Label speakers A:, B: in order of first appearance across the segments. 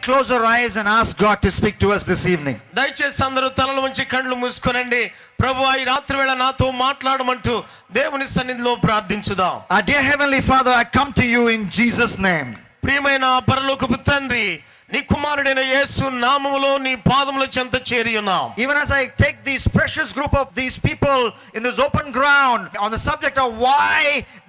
A: close our eyes and ask God to speak to us this evening?
B: దయచేసి అందరూ తలలు వంచి కళ్ళు మూసుకోనండి. ప్రభువా ఈ రాత్రి వేళ నాతో మాట్లాడమంటూ దేవుని సన్నిధిలో ప్రార్థించుదాం.
A: Our dear Heavenly Father, I come to you in Jesus' name.
B: ప్రియమైన పరలోకపు తండ్రి, నీ కుమారుడైన యేసు నామములో నీ పాదముల చెంత చేరి ఉన్నాం.
A: Even as I take this precious group of these people in this open ground on the subject of why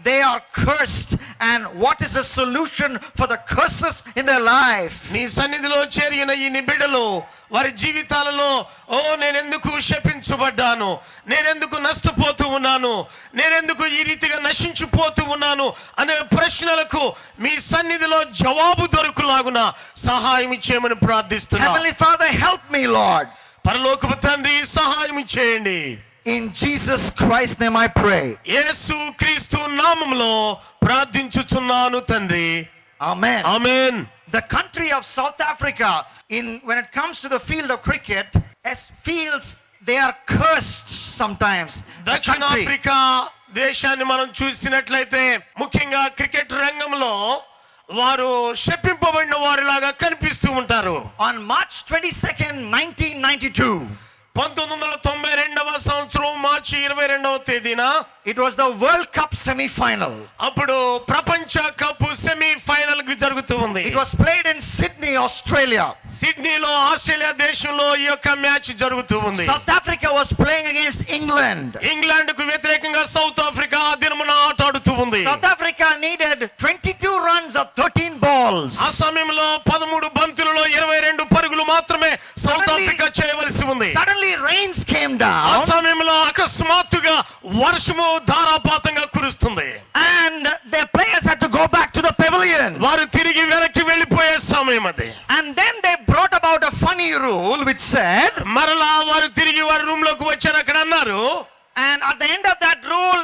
A: they are cursed and what is the solution for the curses in their life.
B: నీ సన్నిధిలో చేరిన ఈ నిబిడలు వారి జీవితాలలో నేనెందుకు శపించబడ్డాను, నేనెందుకు నష్టపోతూ ఉన్నాను, నేనెందుకు ఈ రీతిగా నశించిపోతూ ఉన్నాను అనే ప్రశ్నలకు మీ సన్నిధిలో జవాబు దొరుకులాగున సహాయం చేయమని ప్రార్థిస్తున్నాను.
A: Heavenly Father, help me, Lord.
B: పరలోకపు తండ్రి సహాయం చేయండి.
A: In Jesus Christ's name I pray.
B: యేసు క్రీస్తు నామములో ప్రార్థించుచున్నాను తండ్రి.
A: Amen.
B: Amen.
A: The country of South Africa, when it comes to the field of cricket, as fields they are cursed sometimes.
B: దక్షిణాఫ్రికా దేశాన్ని మనం చూసినట్లయితే ముఖ్యంగా క్రికెట్ రంగంలో వారు శపింపబడిన వారిలాగా కనిపిస్తూ ఉంటారు.
A: On March 22nd, 1992,
B: 1992వ సంవత్సరం మార్చి 22వ తేదీన
A: it was the World Cup semi-final.
B: అప్పుడు ప్రపంచ కప్ సెమీ ఫైనల్ జరుగుతూ ఉంది.
A: It was played in Sydney, Australia.
B: సిడ్నీలో ఆస్ట్రేలియా దేశంలో ఈ యొక్క మ్యాచ్ జరుగుతూ ఉంది.
A: South Africa was playing against England.
B: England కు వ్యతిరేకంగా సౌత్ ఆఫ్రికా ఆ దినమున ఆట ఆడుతూ ఉంది.
A: South Africa needed 22 runs of 13 balls.
B: ఆ సమయంలో 13 బంతులలో 22 పరుగులు మాత్రమే సౌత్ ఆఫ్రికా చేయవలసి ఉంది.
A: Suddenly rains came down.
B: ఆ సమయంలో అకస్మాత్తుగా వర్షము ధారాపాతంగా కురుస్తుంది.
A: And their players had to go back to the pavilion.
B: వారు తిరిగి వెనక్కి వెళ్ళిపోయే సమయం అది.
A: And then they brought about a funny rule which said,
B: మరలా వారు తిరిగి వారి రూమ్ లోకి వచ్చారు. అక్కడ అన్నారు,
A: and at the end of that rule,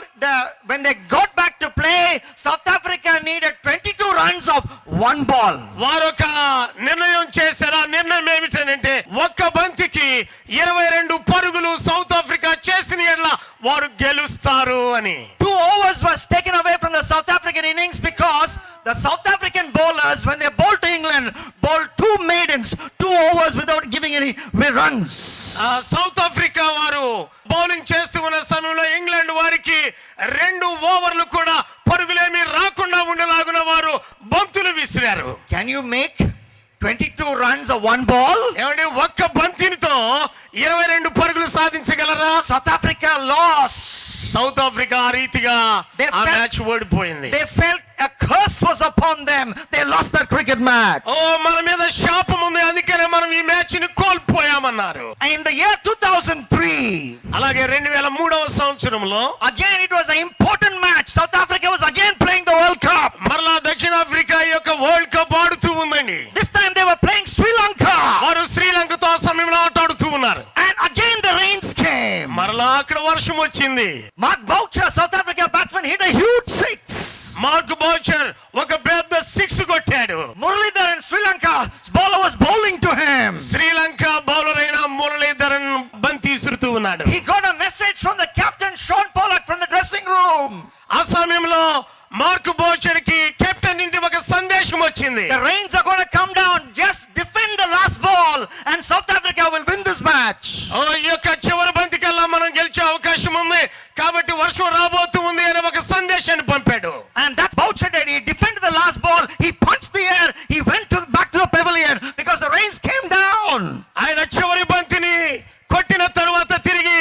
A: when they got back to play, South Africa needed 22 runs of one ball.
B: వారొక నిర్ణయం చేశారు. ఆ నిర్ణయం ఏమిటంటే ఒక్క బంతికి 22 పరుగులు సౌత్ ఆఫ్రికా చేసిన యెడల వారు గెలుస్తారు అని.
A: 2 overs was taken away from the South African innings because the South African bowlers, when they bowled to England, bowled 2 maidens, 2 overs without giving any runs.
B: South Africa వారు బౌలింగ్ చేస్తూ ఉన్న సమయంలో England వారికి 2 ఓవర్లు కూడా పరుగులేమీ రాకుండా ఉండేలాగున వారు బంతులు విసిరారు.
A: Can you make 22 runs of one ball?
B: ఏమండి, ఒక్క బంతితో 22 పరుగులు సాధించగలరా?
A: South Africa lost.
B: South Africa ఆ రీతిగా ఆ మ్యాచ్ ఓడిపోయింది.
A: They felt a curse was upon them. They lost that cricket match.
B: మన మీద శాపం ఉంది, అందుకనే మనం ఈ మ్యాచ్ ని కోల్పోయామన్నారు.
A: In the year 2003,
B: అలాగే 2003వ సంవత్సరంలో
A: again it was an important match. South Africa was again playing the World Cup.
B: మరలా దక్షిణాఫ్రికా యొక్క వరల్డ్ కప్ ఆడుతూ ఉందండి.
A: This time they were playing Sri Lanka.
B: వారు శ్రీలంకతో ఆ సమయంలో ఆట ఆడుతూ ఉన్నారు.
A: And again the rains came.
B: మరలా అక్కడ వర్షం వచ్చింది.
A: Mark Boucher, South Africa batsman, hit a huge six.
B: Mark Boucher ఒక పెద్ద 6 కొట్టాడు.
A: Muralidharan, Sri Lanka's bowler, was bowling to him.
B: Sri Lanka bowler అయిన మురళీధరన్ బంతి విసురుతూ ఉన్నాడు.
A: He got a message from the captain Sean Pollock from the dressing room.
B: ఆ సమయంలో mark Boucher కి కెప్టెన్ నుండి ఒక సందేశం వచ్చింది.
A: The rains are going to come down. Just defend the last ball and South Africa will win this match.
B: ఈ యొక్క చివరి బంతికల్లా మనం గెలిచే అవకాశం ఉంది కాబట్టి వర్షం రాబోతూ ఉంది అనే ఒక సందేశాన్ని పంపాడు.
A: And that's Boucher did. He defended the last ball. He punched the air. He went back to the pavilion because the rains came down.
B: ఆయన చివరి బంతిని కొట్టిన తరువాత తిరిగి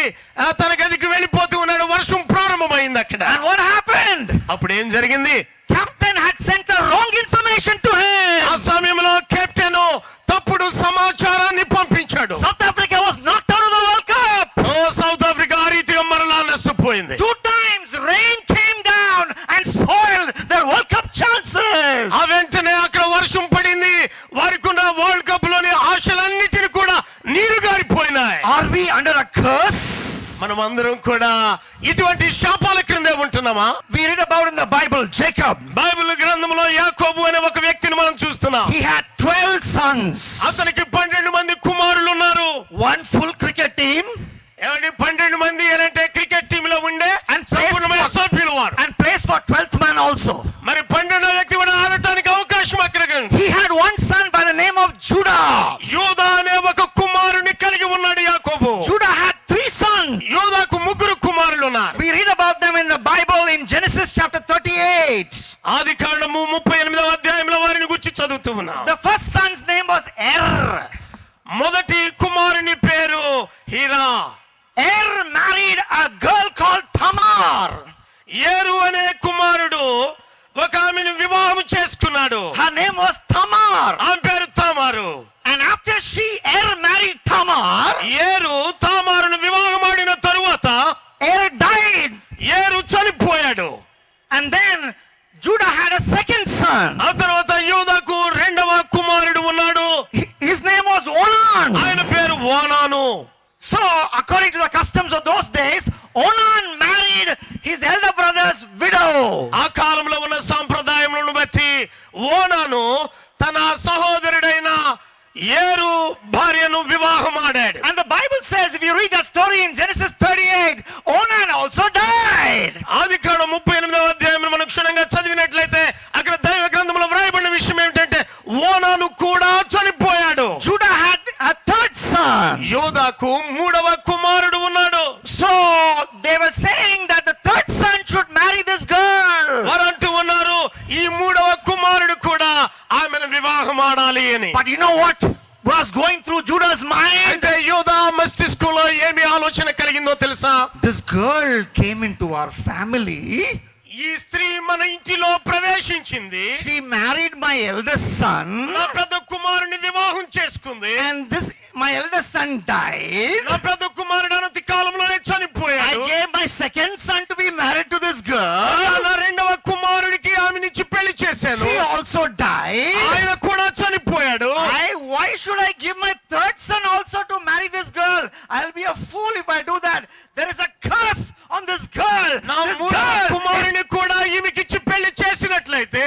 B: తన గదికి వెళ్ళిపోతూ ఉన్నాడు. వర్షం ప్రారంభమైంది అక్కడ.
A: And what happened?
B: అప్పుడు ఏం జరిగింది?
A: Captain had sent the wrong information to him.
B: ఆ సమయంలో కెప్టెన్ తప్పుడు సమాచారాన్ని పంపించాడు.
A: South Africa was knocked out of the World Cup.
B: South Africa ఆ రీతిగా మరలా నష్టపోయింది.
A: 2 times rain came down and spoiled their World Cup chances.
B: ఆ వెంటనే అక్కడ వర్షం పడింది. వారికి ఉన్న వరల్డ్ కప్ లోని ఆశలన్నిటిని కూడా నీరు గారిపోయినాయి.
A: Are we under a curse?
B: మనం అందరం కూడా ఇటువంటి శాపాల క్రిందే ఉంటున్నామా?
A: We read about in the Bible Jacob.
B: Bible గ్రంథంలో యాకోబు అనే ఒక వ్యక్తిని మనం చూస్తున్నాం.
A: He had 12 sons.
B: అతనికి 12 మంది కుమారులు ఉన్నారు.
A: 1 full cricket team.
B: ఏమండి, 12 మంది అంటే క్రికెట్ టీమ్ లో ఉండే సంపూర్ణమైన సభ్యులు వారు.
A: And plays for 12th man also.
B: మరి 12వ వ్యక్తి కూడా ఆడటానికి అవకాశం అక్కడ.
A: He had one son by the name of Judah. first son's name was Er.
B: మొదటి కుమారుని పేరు Heera.
A: Er married a girl called Tamar.
B: ఏరు అనే కుమారుడు ఒక ఆమెను వివాహం చేసుకున్నాడు.
A: Her name was Tamar.
B: ఆమె పేరు తామారు.
A: And after Er married Tamar,
B: ఏరు తామారును వివాహం ఆడిన తరువాత
A: Er died.
B: ఏరు చనిపోయాడు.
A: And then Judah had a second son.
B: ఆ తర్వాత యూదాకు రెండవ కుమారుడు ఉన్నాడు.
A: His name was Onan.
B: ఆయన పేరు ఓనాను.
A: So, according to the customs of those days, Onan married his elder brother's widow.
B: ఆ కాలంలో ఉన్న సాంప్రదాయములను బట్టి ఓనాను తన సహోదరుడైన ఏరు భార్యను వివాహం ఆడాడు.
A: And the Bible says, if you read that story in Genesis 38, Onan also died.
B: ఆదికాండం 38వ అధ్యాయం మనం క్షుణ్ణంగా చదివినట్లయితే అక్కడ దైవ గ్రంథంలో వ్రాయబడిన విషయం ఏమిటంటే ఓనాను కూడా చనిపోయాడు.
A: Judah had a third son.
B: యోదాకు మూడవ కుమారుడు ఉన్నాడు.
A: So they were saying that the third son should marry this girl.
B: వారు అంటూ ఉన్నారు ఈ మూడవ కుమారుడు కూడా ఆమెను వివాహం ఆడాలి అని.
A: But you know what was going through Judah's mind?
B: అయితే యోదా మస్తిష్కంలో ఏమి ఆలోచన కలిగిందో తెలుసా?
A: This girl came into our family.
B: ఈ స్త్రీ మన ఇంటిలో ప్రవేశించింది.
A: She married my eldest son.
B: నా పెద్ద కుమారుని వివాహం చేసుకుంది.
A: And this my eldest son died.
B: నా పెద్ద కుమారుడు అనతి కాలంలోనే
A: I
B: చనిపోయాడు.
A: gave my second son to be married to this girl.
B: నా రెండవ కుమారుడికి ఆమెనిచ్చి పెళ్లి చేశాను.
A: She also died.
B: ఆయన కూడా చనిపోయాడు.
A: Why should I give my third son also to marry this girl? I'll be a fool if I do that. There is a curse on this girl.
B: నా
A: This
B: మూడవ
A: girl
B: కుమారుని కూడా ఈమెకిచ్చి పెళ్లి చేసినట్లయితే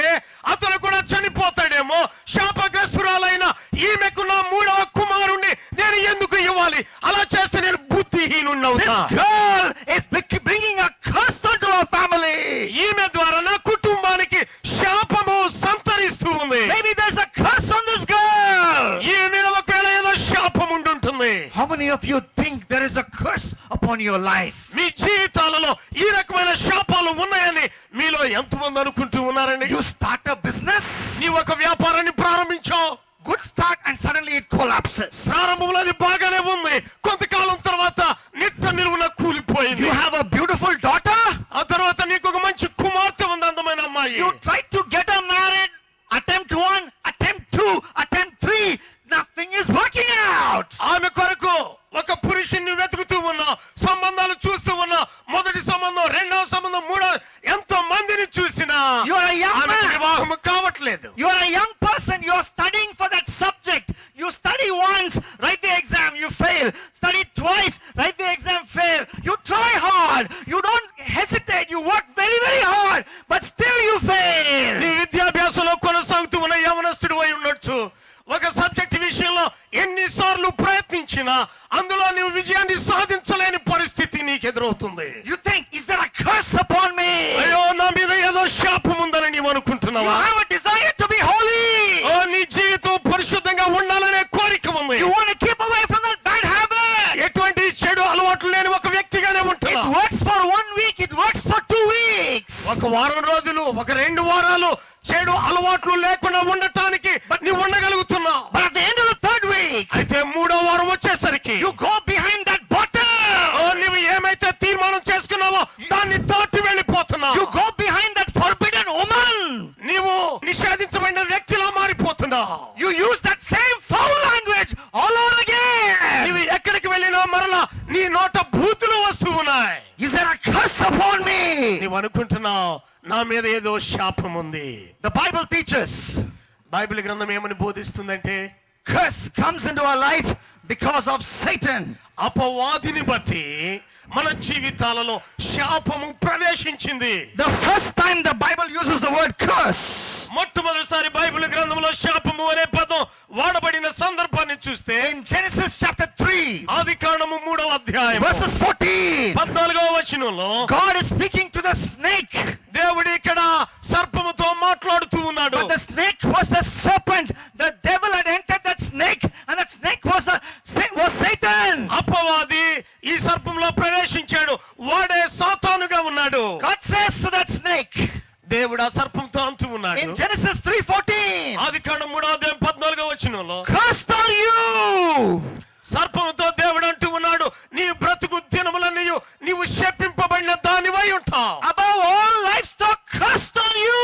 B: అతను కూడా చనిపోతాడేమో. శాపగ్రస్తురాలైన ఈమెకు నా మూడవ కుమారుణ్ణి నేను ఎందుకు ఇవ్వాలి? అలా చేస్తే నేను బుద్ధిహీనున్నవుతా.
A: This girl is bringing a curse onto our family.
B: ఈమె ద్వారా నా కుటుంబానికి శాపము సంతరిస్తూ ఉంది.
A: Maybe there's a curse on this girl.
B: ఈ మీద ఒకవేళ ఏదో శాపం ఉండుంటుంది.
A: How many of you think there is a curse upon your life?
B: మీ జీవితాలలో ఈ రకమైన శాపాలు ఉన్నాయని మీలో ఎంతమంది అనుకుంటూ ఉన్నారండి?
A: You start a business,
B: నీవు ఒక వ్యాపారాన్ని ప్రారంభించావు.
A: good start, and suddenly it collapses.
B: ప్రారంభంలో అది బాగానే ఉంది. కొంతకాలం తర్వాత నిట్ట నిలువున కూలిపోయింది.
A: You have a beautiful daughter.
B: ఆ తర్వాత నీకు ఒక మంచి కుమార్తె ఉంది, అందమైన అమ్మాయి.
A: You try to get her married. Attempt 1, attempt 2, attempt 3. Nothing is working out.
B: ఆమె కొరకు ఒక పురుషుణ్ణి వెతుకుతూ ఉన్నా, సంబంధాలు చూస్తూ ఉన్నా. మొదటి సంబంధం, రెండవ సంబంధం, మూడవ, ఎంతో మందిని చూసినా
A: You are a young
B: ఆమెకు
A: man.
B: వివాహం కావట్లేదు.
A: You are a young person. You are studying for that subject. You study once, write the exam, you fail. Study twice, write the exam, fail. You try hard. You don't hesitate. You work very, very hard, but still you fail.
B: నీ విద్యాభ్యాసంలో కొనసాగుతూ ఉన్న యవనస్తుడు అయి ఉండొచ్చు. ఒక subject విషయంలో ఎన్నిసార్లు ప్రయత్నించినా అందులో నీవు విజయాన్ని సాధించలేని పరిస్థితి నీకు ఎదురవుతుంది.
A: You think, is there a curse upon me?
B: అయ్యో నా మీద ఏదో శాపం ఉందని నీవు
A: You
B: అనుకుంటున్నావా?
A: have a desire to be holy.
B: ఓ నీ జీవితం పరిశుద్ధంగా ఉండాలనే కోరిక ఉంది.
A: You want to keep away from that bad habit.
B: ఎటువంటి చెడు అలవాట్లు లేని ఒక వ్యక్తిగానే
A: It
B: ఉంటున్నా.
A: works for 1 week. It works for 2 weeks.
B: ఒక వారం రోజులు, ఒక 2 వారాలు చెడు అలవాట్లు లేకుండా ఉండటానికి నీవు ఉండగలుగుతున్నావు.
A: But at the end of the 3rd week,
B: అయితే 3వ వారం వచ్చేసరికి
A: you go behind that bottle.
B: నువ్వు ఏమైతే తీర్మానం చేసుకున్నావో దాన్ని దాటి వెళ్ళిపోతున్నావు.
A: You go behind that forbidden woman.
B: నీవు నిషేధించబడిన వ్యక్తిలా మారిపోతున్నావు.
A: You use that same foul language all over again.
B: నీవు ఎక్కడికి వెళ్ళినా మరలా నీ నోట బూతులు వస్తూ ఉన్నాయి.
A: Is there a curse upon me?
B: నీవు అనుకుంటున్నావు నా మీద ఏదో శాపం ఉంది.
A: The Bible teaches
B: బైబిల్ గ్రంథం ఏమని బోధిస్తుందంటే
A: curse comes into our life because of Satan.
B: అపవాదిని బట్టి మన జీవితాలలో శాపము ప్రవేశించింది.
A: The first time the Bible uses the word curse,
B: మొట్టమొదటిసారి బైబిల్ గ్రంథంలో శాపము అనే పదం వాడబడిన సందర్భాన్ని చూస్తే
A: in Genesis chapter 3,
B: ఆదికాండము 3వ అధ్యాయం
A: verses 14,
B: 14వ వచనంలో
A: God is speaking to the snake.
B: దేవుడు ఇక్కడ సర్పముతో మాట్లాడుతూ ఉన్నాడు.
A: But the snake was the serpent. The devil had entered that snake, and that snake was Satan.
B: అపవాది ఈ సర్పంలో ప్రవేశించాడు. వాడే సాతానుగా ఉన్నాడు.
A: God says to that snake
B: దేవుడు ఆ సర్పంతో అంటూ ఉన్నాడు.
A: in Genesis 3:14,
B: ఆదికాండం 3వ అధ్యాయం 14వ వచనంలో
A: cursed are you.
B: సర్పంతో దేవుడు అంటూ ఉన్నాడు, నీ బ్రతుకు దినములన్నీ నీవు శపింపబడిన దానివై ఉంటావు.
A: Above all livestock, cursed are you.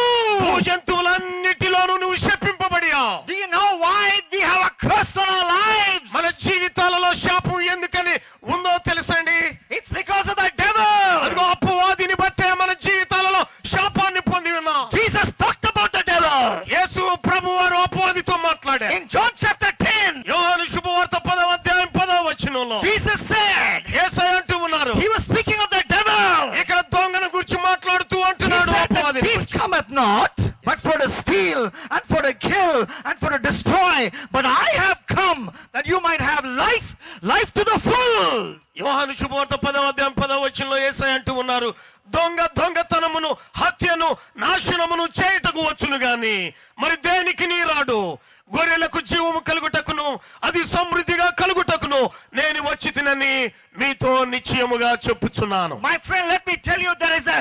B: భూజంతువులన్నిటిలోనూ నువ్వు శపింపబడియావు.
A: Do you know why we have a curse on our lives?
B: మన జీవితాలలో శాపం ఎందుకని ఉందో తెలుసండి?
A: It's because of the devil.
B: అదిగో అపవాదిని బట్టే మన జీవితాలలో శాపాన్ని పొంది ఉన్నాం.
A: Jesus talked about the devil.
B: యేసు ప్రభువారు అపవాదితో మాట్లాడారు.
A: In John chapter 10,
B: యోహాను శుభవార్త 10వ అధ్యాయం 10వ వచనంలో
A: Jesus said,
B: యేసయ్య అంటూ ఉన్నారు,
A: he was speaking of the devil.
B: ఇక్కడ దొంగను గురించి మాట్లాడుతూ
A: He
B: అంటున్నాడు
A: said, the
B: అపవాది.
A: thief cometh not, but for to steal and for to kill and for to destroy. But I have come that you might have life, life to the full.
B: యోహాను శుభవార్త 10వ అధ్యాయం 10వ వచనంలో యేసయ్య అంటూ ఉన్నారు, దొంగతనమును హత్యను నాశనమును చేయుటకు వచ్చును గాని మరి దేనికి నీ రాడు. గొర్రెలకు జీవము కలుగుటకును అది సమృద్ధిగా కలుగుటకును నేను వచ్చి తినని మీతో నిశ్చయముగా చెప్పుచున్నాను.
A: My friend, let me tell you, there is a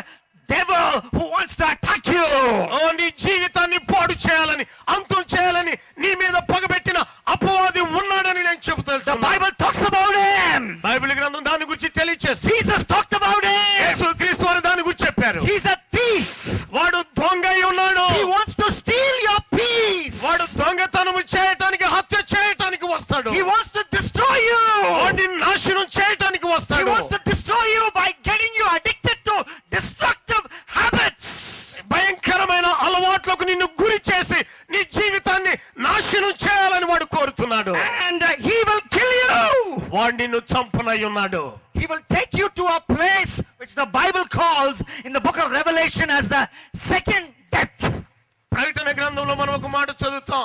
A: devil who wants to attack you.
B: నీ జీవితాన్ని పాడు చేయాలని, అంతం చేయాలని నీ మీద పగబెట్టిన అపవాది ఉన్నాడని నేను
A: The
B: చెబుతాను.
A: Bible talks about him.
B: Bible గ్రంథం దాని గురించి తెలియచేస్తుంది.
A: Jesus talked about him.
B: యేసుక్రీస్తు వారు దాని గురించి చెప్పారు.
A: He's a thief.
B: వాడు దొంగ అయి ఉన్నాడు.
A: He wants to steal your peace.
B: వాడు దొంగతనము చేయటానికి, హత్య చేయటానికి వస్తాడు.
A: He wants to destroy you.
B: వాడిని నాశనం చేయటానికి
A: He
B: వస్తాడు.
A: wants to destroy you by getting you addicted to destructive habits.
B: భయంకరమైన అలవాట్లకు నిన్ను గురి చేసి నీ జీవితాన్ని నాశనం చేయాలని వాడు కోరుతున్నాడు.
A: And he will kill you.
B: వాడు నిన్ను చంపనై ఉన్నాడు.
A: He will take you to a place which the Bible calls in the book of Revelation as the second death.
B: ప్రకటన గ్రంథంలో మనం ఒక మాట చదువుతాం,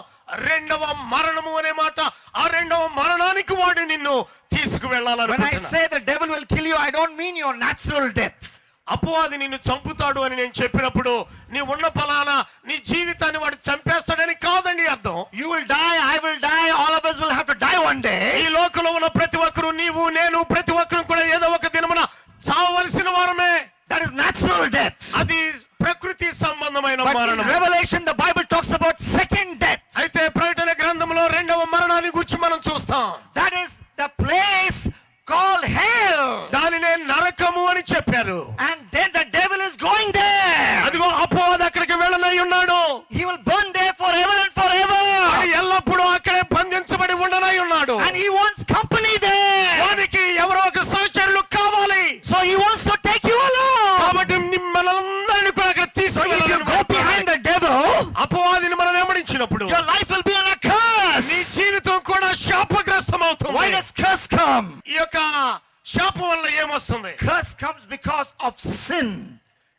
B: రెండవ మరణము అనే మాట. ఆ రెండవ మరణానికి వాడు నిన్ను
A: When I
B: తీసుకువెళ్ళాలనుకుంటున్నాడు.
A: say the devil will kill you, I don't mean your natural death.
B: అపవాది నిన్ను చంపుతాడు అని నేను చెప్పినప్పుడు నీ ఉన్న ఫలానా నీ జీవితాన్ని వాడు చంపేస్తాడని కాదండి అర్థం.
A: You will die, I will die, all of us will have to die one day.
B: ఈ లోకంలో ఉన్న ప్రతి ఒక్కరు, నీవు నేను ప్రతి ఒక్కరు కూడా ఏదో ఒక దినమున చావవలసిన వారమే.
A: That is natural death.
B: అది ప్రకృతి సంబంధమైన
A: But in
B: మరణం.
A: Revelation, the Bible talks about second death.
B: అయితే ప్రకటన గ్రంథంలో రెండవ మరణాన్ని గురించి మనం చూస్తాం.
A: That is the place called hell.
B: దానినే నరకము అని చెప్పారు.
A: And then the devil is going there.
B: అదిగో అపవాది అక్కడికి వెళ్ళనై ఉన్నాడు.
A: He will burn there forever and forever.
B: అది ఎల్లప్పుడూ అక్కడే బంధించబడి ఉండనై ఉన్నాడు.
A: And he wants company there.
B: వానికి ఎవరో ఒక సహచరులు కావాలి.
A: So he wants to take you along.
B: కాబట్టి మనల్ని కూడా అక్కడ
A: So if you go behind
B: తీసుకెళ్ళాలి.
A: the devil,
B: అపవాదిని మనం వెంబడించినప్పుడు
A: your life will be on a curse.
B: నీ జీవితం కూడా శాపగ్రస్తం
A: Why
B: అవుతుంది.
A: does curse come?
B: ఈ యొక్క శాపం వల్ల ఏమొస్తుంది?
A: Curse comes because of sin.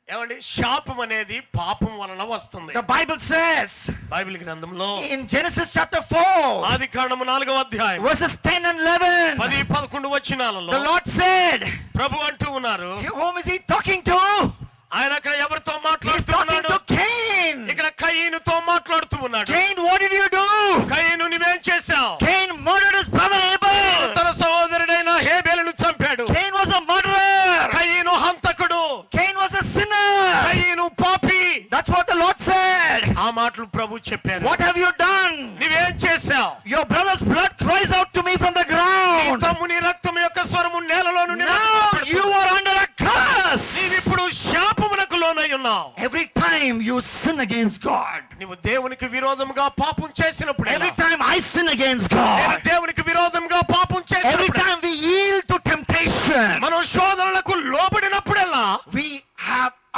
B: ఏమండి, శాపం అనేది పాపం వలన వస్తుంది.
A: The Bible says
B: బైబిల్ గ్రంథంలో
A: in Genesis chapter 4,
B: ఆది కాండము 4వ అధ్యాయం
A: verses 10 and 11,
B: 10-11 వచనాలలో
A: the Lord said,
B: ప్రభు అంటూ ఉన్నారు,
A: whom is he talking to?
B: ఆయన అక్కడ ఎవరితో
A: He's
B: మాట్లాడుతూ
A: talking
B: ఉన్నాడు?
A: to Cain.
B: ఇక్కడ కయీనుతో మాట్లాడుతూ ఉన్నాడు.
A: Cain, what did you do?
B: కయీను, నువ్వేం చేశావు?
A: Cain murdered his brother Abel.
B: తన సహోదరుడైన హేబేలును చంపాడు.
A: Cain was a murderer.
B: కయీను హంతకుడు.
A: Cain was a sinner.
B: కయీను పాపి.
A: That's what the Lord said.
B: ఆ మాటలు ప్రభు చెప్పారు.
A: What have you done?
B: నువ్వేం చేశావు?
A: Your brother's blood cries out to me from the ground.
B: తమ్ముని రక్తం యొక్క స్వరము నేలలో నుండి
A: Now you are under a curse.
B: నీవిప్పుడు శాపమునకు లోనై ఉన్నావు.
A: Every time you sin against God,
B: నువ్వు దేవునికి విరోధముగా పాపం చేసినప్పుడు,
A: every time I sin against
B: నేను
A: God,
B: దేవునికి విరోధముగా పాపం
A: every
B: చేసినప్పుడు,
A: time we yield to temptation,
B: మనం శోధనలకు లోబడినప్పుడల్లా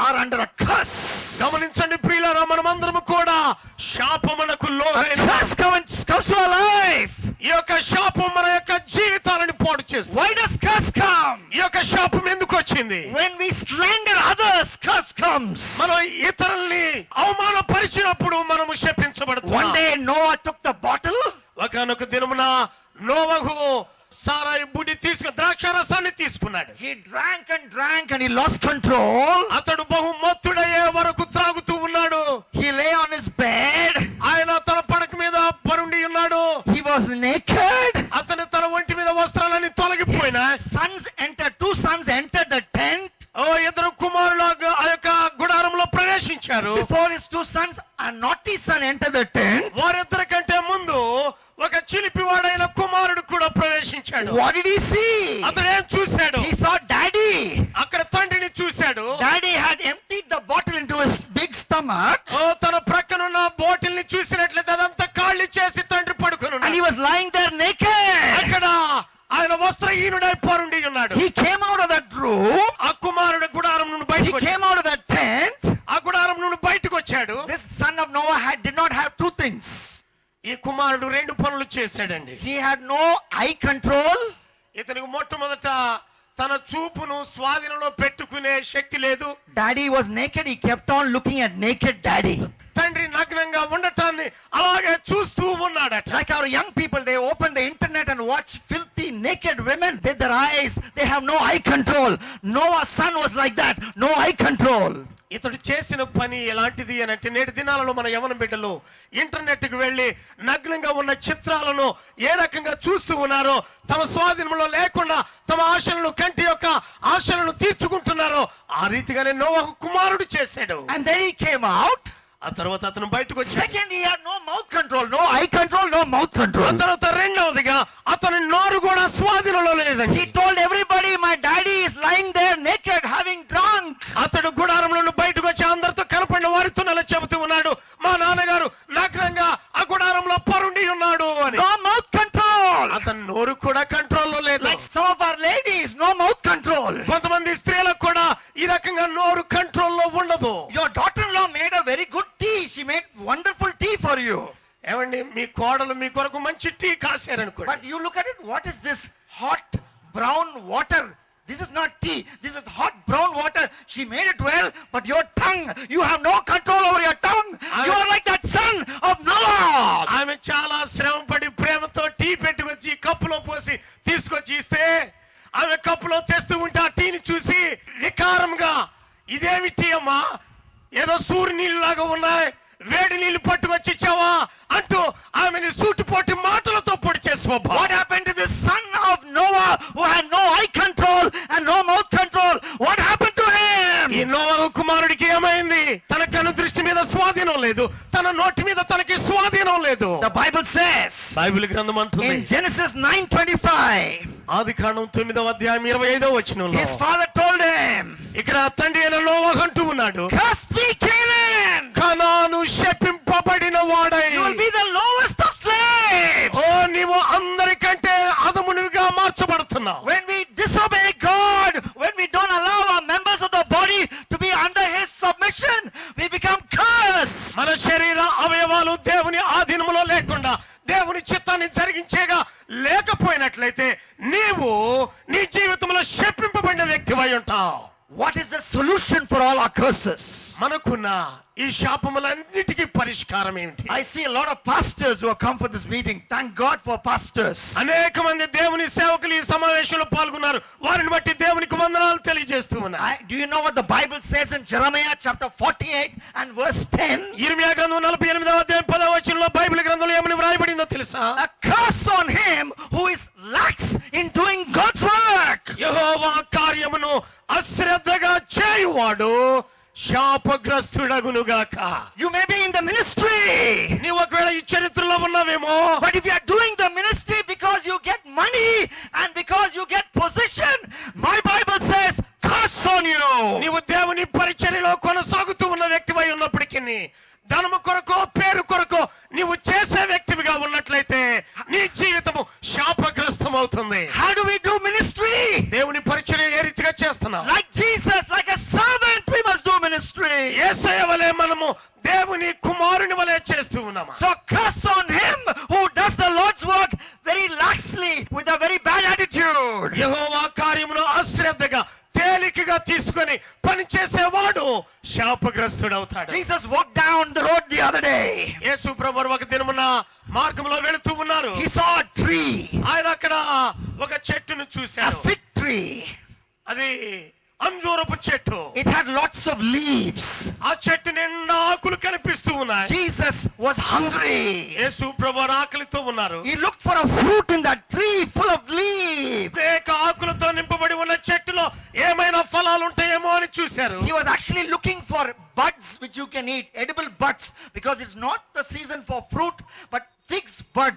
A: are under a curse.
B: గమనించండి ప్రియులారా, మనమందరము కూడా శాపమునకు
A: A
B: లోనైన
A: curse comes to our life.
B: ఈ యొక్క శాపం మన యొక్క జీవితాలను పాడు చేస్తుంది.
A: Why does curse come?
B: ఈ యొక్క శాపం ఎందుకు వచ్చింది?
A: When we slander others, curse comes.
B: మనం ఇతరుల్ని అవమానపరిచినప్పుడు మనము
A: One
B: శపించబడుతున్నాం.
A: day Noah took the bottle.
B: ఒకనొక దినమున నోవహు సారాయి బుడ్డి తీసుకుని ద్రాక్షారసాన్ని తీసుకున్నాడు.
A: He drank and he lost control.
B: అతడు బహు మత్తుడయ్యే వరకు త్రాగుతూ ఉన్నాడు.
A: He lay on his bed.
B: ఆయన తన పడక మీద పరుండి ఉన్నాడు.
A: He was naked.
B: అతను తన ఒంటి మీద వస్త్రాలని తొలగిపోయినా
A: Two sons entered the tent.
B: ఇద్దరు కుమారులు ఆ యొక్క గుడారంలో ప్రవేశించారు.
A: Before his two sons, a naughty son entered the tent.
B: వారిద్దరి కంటే ముందు చూశాడు.
A: What did he see?
B: అతడు ఏం చూశాడు?
A: He saw daddy.
B: అక్కడ తండ్రిని చూశాడు.
A: Daddy had emptied the bottle into his big stomach.
B: తన ప్రక్కనున్న బాటిల్ ని చూసినట్లయితే అదంతా ఖాళీ చేసి తండ్రి పడుకొని
A: And he
B: ఉన్నాడు.
A: was lying there naked.
B: అక్కడ ఆయన వస్త్రహీనుడై పరుండి ఉన్నాడు.
A: He came out of that room.
B: ఆ కుమారుడు గుడారం నుండి
A: He
B: బయటకు
A: came out of that tent.
B: ఆ గుడారం నుండి బయటకు వచ్చాడు.
A: This son of Noah did not have two things.
B: ఈ కుమారుడు రెండు పనులు చేశాడండి.
A: He had no eye control.
B: ఇతనికి మొట్టమొదట తన చూపును స్వాధీనంలో పెట్టుకునే శక్తి లేదు.
A: Daddy was naked. He kept on looking at naked daddy.
B: తండ్రి నగ్నంగా ఉండటాన్ని అలాగే చూస్తూ ఉన్నాడట.
A: Like our young people, they open the internet and watch filthy naked women with their eyes. They have no eye control. Noah's son was like that. No eye control.
B: ఇతడు చేసిన పని ఎలాంటిది అని అంటే, నేటి దినాలలో మన యవన బిడ్డలు ఇంటర్నెట్కి వెళ్ళి నగ్నంగా ఉన్న చిత్రాలను ఏ రకంగా చూస్తూ ఉన్నారో, తమ స్వాధీనంలో లేకుండా తమ ఆశలను, కంటి యొక్క ఆశలను తీర్చుకుంటున్నారో, ఆ రీతిగానే నోవహు కుమారుడు చేశాడు.
A: And then he came out.
B: ఆ తర్వాత అతను బయటకు వచ్చాడు.
A: Second, he had no mouth control. No eye control, no mouth control.
B: ఆ తర్వాత రెండవదిగా అతని నోరు కూడా స్వాధీనంలో లేదండి.
A: He told everybody, my daddy is lying there naked, having drunk.
B: అతడు గుడారంలో నుండి బయటకు వచ్చి అందరితో కనపడిన వారితో అలా చెబుతూ ఉన్నాడు, మా నాన్నగారు నగ్నంగా ఆ గుడారంలో పరుండి ఉన్నాడు అని.
A: No mouth control.
B: అతని నోరు కూడా కంట్రోల్లో లేదు.
A: Like some of our ladies, no mouth control.
B: కొంతమంది స్త్రీలకు కూడా ఈ రకంగా నోరు కంట్రోల్లో ఉండదు.
A: Your daughter-in-law made a very good tea. She made wonderful tea for you.
B: ఏమండి, మీ కోడలు మీ కొరకు మంచి tea కాశారనుకోండి.
A: But you look at it, what is this hot brown water? This is not tea. This is hot brown water. She made it well, but your tongue, you have no control over your tongue. You are like that son of Noah.
B: ఆమె చాలా శ్రమపడి ప్రేమతో tea పెట్టుకొచ్చి కప్పులో పోసి తీసుకొచ్చి ఇస్తే, ఆమె కప్పులో తెస్తూ ఉంటే ఆ టీని చూసి వికారంగా, ఇదేమి టీ అమ్మా, ఏదో సూర్య నీళ్ళు లాగా ఉన్నాయి, వేడి నీళ్లు పట్టుకొచ్చి ఇచ్చావా అంటూ ఆమెని సూటిపోటి మాటలతో పొడి చేసి.
A: What happened to the son of Noah who had no eye control and no mouth control? What happened to him?
B: ఈ నోవహు కుమారుడికి ఏమైంది? తన కను దృష్టి మీద స్వాధీనం లేదు, తన నోటి మీద తనకి స్వాధీనం లేదు.
A: The Bible says
B: బైబిల్ గ్రంథం అంటుంది
A: in Genesis 9:25,
B: ఆదికాండం 9వ అధ్యాయం 25వ వచనంలో,
A: his father told him,
B: ఇక్కడ తండ్రి అయిన నోవహు అంటూ ఉన్నాడు,
A: "Cursed be Canaan.
B: కనాను శపింపబడిన వాడై,
A: You will be the lowest of slaves."
B: ఓ నీవు అందరికంటే అధమునిగా మార్చబడుతున్నావు.
A: When we disobey God, when we don't allow our members of the body to be under his submission, we become cursed.
B: మన శరీర అవయవాలు దేవుని ఆధీనంలో లేకుండా దేవుని చిత్తాన్ని జరిగించేగా లేకపోయినట్లయితే నీవు నీ జీవితంలో శపింపబడిన వ్యక్తివై ఉంటావు.
A: What is the solution for all our curses?
B: మనకున్న ఈ శాపములన్నిటికీ పరిష్కారం ఏమిటి?
A: I see a lot of pastors who have come for this meeting. Thank God for pastors.
B: అనేక మంది దేవుని సేవకులు ఈ సమావేశంలో పాల్గొన్నారు. వారిని బట్టి దేవునికి వందనాలు తెలియజేస్తూ ఉన్నారు.
A: Do you know what the Bible says in Jeremiah chapter 48 and verse 10?
B: ఇర్మియా గ్రంథం 48వ అధ్యాయం 10వ వచనంలో బైబిల్ గ్రంథంలో ఏమని వ్రాయబడిందో తెలుసా?
A: A curse on him who is lax in doing God's work.
B: యెహోవా కార్యమును అశ్రద్ధగా చేయువాడు శాపగ్రస్తుడగునుగాక.
A: You may be in the ministry,
B: నీ ఒకవేళ ఈ చరిత్రలో ఉన్నావేమో,
A: but if you are doing the ministry because you get money and because you get position, my Bible says curse on you.
B: నీవు దేవుని పరిచర్యలో కొనసాగుతూ ఉన్న వ్యక్తివై ఉన్నప్పటికీ, ధనము కొరకు పేరు కొరకు నీవు చేసే వ్యక్తివిగా ఉన్నట్లయితే నీ జీవితము శాపగ్రస్తం అవుతుంది.
A: How do we do ministry?
B: దేవుని పరిచర్య ఏ రీతిగా చేస్తున్నావు?
A: Like Jesus, like a servant, we must do ministry.
B: యేసయ్య వలె మనము దేవుని కుమారుని వలె చేస్తూ ఉన్నాము.
A: So curse on him who does the Lord's work very laxly, with a very bad attitude.
B: యెహోవా కార్యమును అశ్రద్ధగా తేలికగా తీసుకొని పని చేసేవాడు శాపగ్రస్తుడవుతాడు.
A: Jesus walked down the road the other day.
B: యేసు ప్రభువు ఒక దినమున మార్గంలో వెళుతూ ఉన్నారు.
A: He saw a tree,
B: ఆయన అక్కడ ఒక చెట్టును
A: a
B: చూశాడు.
A: fig tree.
B: అది అంజూరపు చెట్టు.
A: It had lots of leaves.
B: ఆ చెట్టు నిండా ఆకులు కనిపిస్తూ ఉన్నాయి.
A: Jesus was hungry.
B: యేసు ప్రభువు ఆకలితో ఉన్నారు.
A: He looked for a fruit in that tree full of leaves.
B: అనేక ఆకులతో నింపబడి ఉన్న చెట్టులో ఏమైనా ఫలాలు ఉంటాయేమో అని చూశారు.
A: He was actually looking for buds which you can eat, edible buds, because it's not the season for fruit, but fig's bud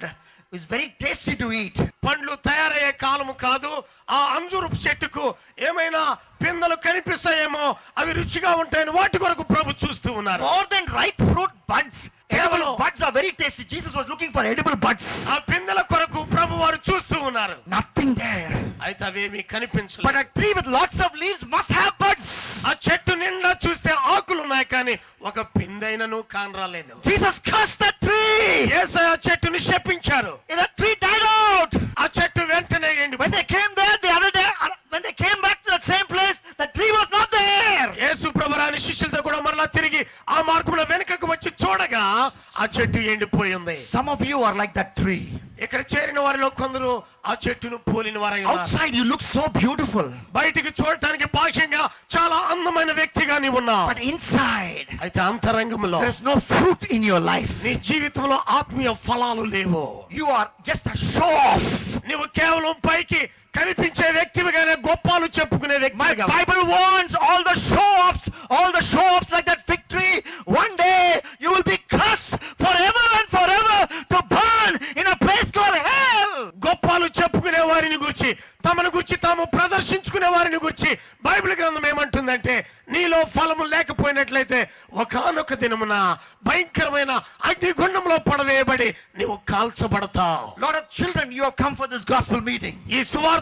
A: is very tasty to eat.
B: పండ్లు తయారయ్యే కాలము కాదు. ఆ అంజూరపు చెట్టుకు ఏమైనా పిందెలు కనిపిస్తాయేమో, అవి రుచిగా ఉంటాయని వాటి కొరకు ప్రభు చూస్తూ ఉన్నారు.
A: More than ripe fruit, buds. Edible buds are very tasty. Jesus was looking for edible buds.
B: ఆ పిందెల కొరకు ప్రభు వారు చూస్తూ ఉన్నారు.
A: Nothing there.
B: అయితే అవేమీ కనిపించలేదు.
A: But a tree with lots of leaves must have buds.
B: ఆ చెట్టు నిండా చూస్తే ఆకులు ఉన్నాయి, కానీ ఒక పిందైనను కానరాలేదు.
A: Jesus cursed that tree.
B: యేసయ్య ఆ చెట్టుని శపించారు.
A: And that tree died out.
B: ఆ చెట్టు వెంటనే ఎండి.
A: When they came there the other day, when they came back to that same place, the tree was not there.
B: యేసు ప్రభురాని శిష్యులతో కూడా మరలా తిరిగి ఆ మార్గంలో వెనుకకు వచ్చి చూడగా ఆ చెట్టు ఎండిపోయి ఉంది.
A: Some of you are like that tree.
B: ఇక్కడ చేరిన వారిలో కొందరు ఆ చెట్టును పోలిన వారై ఉన్నారు.
A: Outside you look so beautiful.
B: బయటికి చూడటానికి బాహ్యంగా చాలా అందమైన వ్యక్తిగా నీవు ఉన్నావు.
A: But inside
B: అయితే అంతరంగంలో
A: there is no fruit in your life.
B: నీ జీవితంలో ఆత్మీయ ఫలాలు లేవు.
A: You are just a show off.
B: నీవు కేవలం పైకి కనిపించే వ్యక్తిగానే గొప్పలు చెప్పుకునే
A: My
B: వ్యక్తిగా.
A: Bible warns all the show offs like that fig tree, one day you will be cursed forever and forever to burn in a place called hell.
B: గొప్పలు చెప్పుకునే వారిని గురించి, తమను గురించి తాము ప్రదర్శించుకునే వారిని గురించి బైబిల్ గ్రంథం ఏమంటుందంటే, నీలో ఫలము లేకపోయినట్లయితే ఒకానొక దినమున భయంకరమైన అగ్నిగుండంలో పడవేయబడి నీవు కాల్చబడతావు.
A: Lot of children, you have come for this gospel meeting.
B: ఈ సువార్త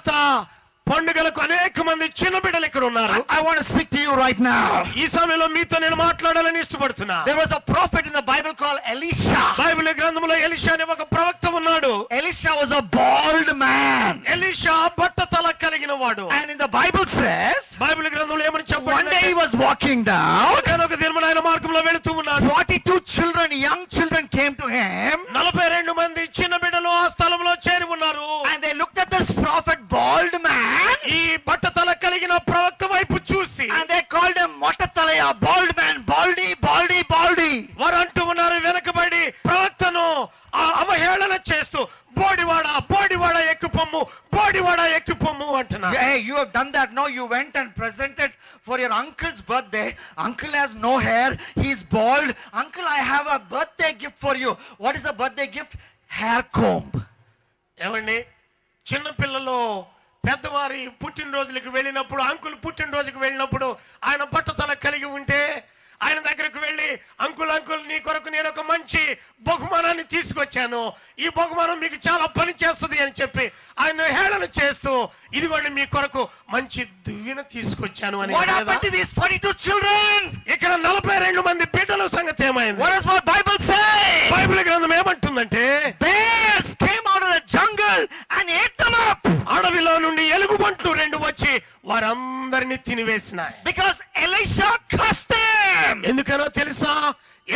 B: పండుగలకు అనేక మంది చిన్న బిడ్డలు ఇక్కడ ఉన్నారు.
A: I want to speak to you right now.
B: ఈ సమయంలో మీతో నేను మాట్లాడాలని ఇష్టపడుతున్నా.
A: There was a prophet in the Bible called Elisha.
B: Bible గ్రంథంలో ఎలీషా అనే ఒక ప్రవక్త ఉన్నాడు.
A: Elisha was a bald man.
B: Elisha బట్టతల కలిగిన వాడు.
A: And in the Bible says,
B: Bible గ్రంథంలో ఏమని
A: one day
B: చెప్పబడిందంటే,
A: he was walking down.
B: ఒకనొక దినమున ఆయన మార్గంలో వెళుతూ ఉన్నాడు.
A: 42 children, young children came to him.
B: 42 మంది చిన్న బిడ్డలు ఆ స్థలంలో చేరి ఉన్నారు.
A: And they looked at this prophet, bald man.
B: ఈ బట్టతల కలిగిన ప్రవక్త వైపు చూసి
A: And they called him Mottatalaya, bald man, baldy, baldy, baldy.
B: వారు అంటూ ఉన్నారు, వెనకబడి ప్రవక్తను అవహేళన చేస్తూ, బోడివాడా బోడివాడా ఎక్కుపొమ్ము, బోడివాడా ఎక్కుపొమ్ము అంటున్నారు.
A: Hey, you have done that. No, you went and presented for your uncle's birthday. Uncle has no hair. He's bald. Uncle, I have a birthday gift for you. What is the birthday gift? Hair comb.
B: ఏమండి, చిన్న పిల్లలు పెద్దవారి పుట్టినరోజులకు వెళ్ళినప్పుడు, uncle పుట్టినరోజుకు వెళ్ళినప్పుడు ఆయన బట్టతల కలిగి ఉంటే ఆయన దగ్గరకు వెళ్ళి, అంకుల్ నీ కొరకు నేను ఒక మంచి బహుమానాన్ని తీసుకొచ్చాను, ఈ బహుమానం మీకు చాలా పని చేస్తుంది అని చెప్పి ఆయన హేళన చేస్తూ, ఇదిగోండి మీ కొరకు మంచి దువ్వెన తీసుకొచ్చాను అని.
A: What happened to these 42 children?
B: ఇక్కడ 42 మంది బిడ్డల సంగతి ఏమైంది?
A: What does my Bible say?
B: Bible గ్రంథం ఏమంటుందంటే,
A: Bears came out of the jungle and ate them up.
B: అడవిలో నుండి ఎలుగుబంట్లు 2 వచ్చి వారందరినీ తినివేసినాయి.
A: Because Elisha cursed them.
B: ఎందుకనో తెలుసా?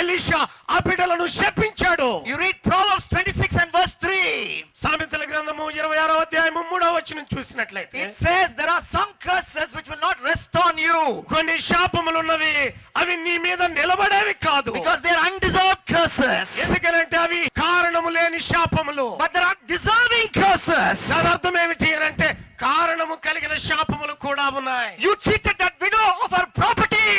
B: ఎలీషా ఆ బిడ్డలను శపించాడు.
A: You read Proverbs 26 and verse 3.
B: సామెతల గ్రంథము 26వ అధ్యాయము 3వ వచనం చూసినట్లయితే,
A: It says there are some curses which will not rest on you.
B: కొన్ని శాపములు ఉన్నవి, అవి నీ మీద నిలబడేవి కాదు.
A: Because they are undeserved curses.
B: ఎందుకంటే అవి కారణము లేని శాపములు.
A: But there are deserving curses.
B: దాని అర్థం ఏమిటి అని అంటే, కారణము కలిగిన శాపములు కూడా ఉన్నాయి.
A: You cheated that widow of her property.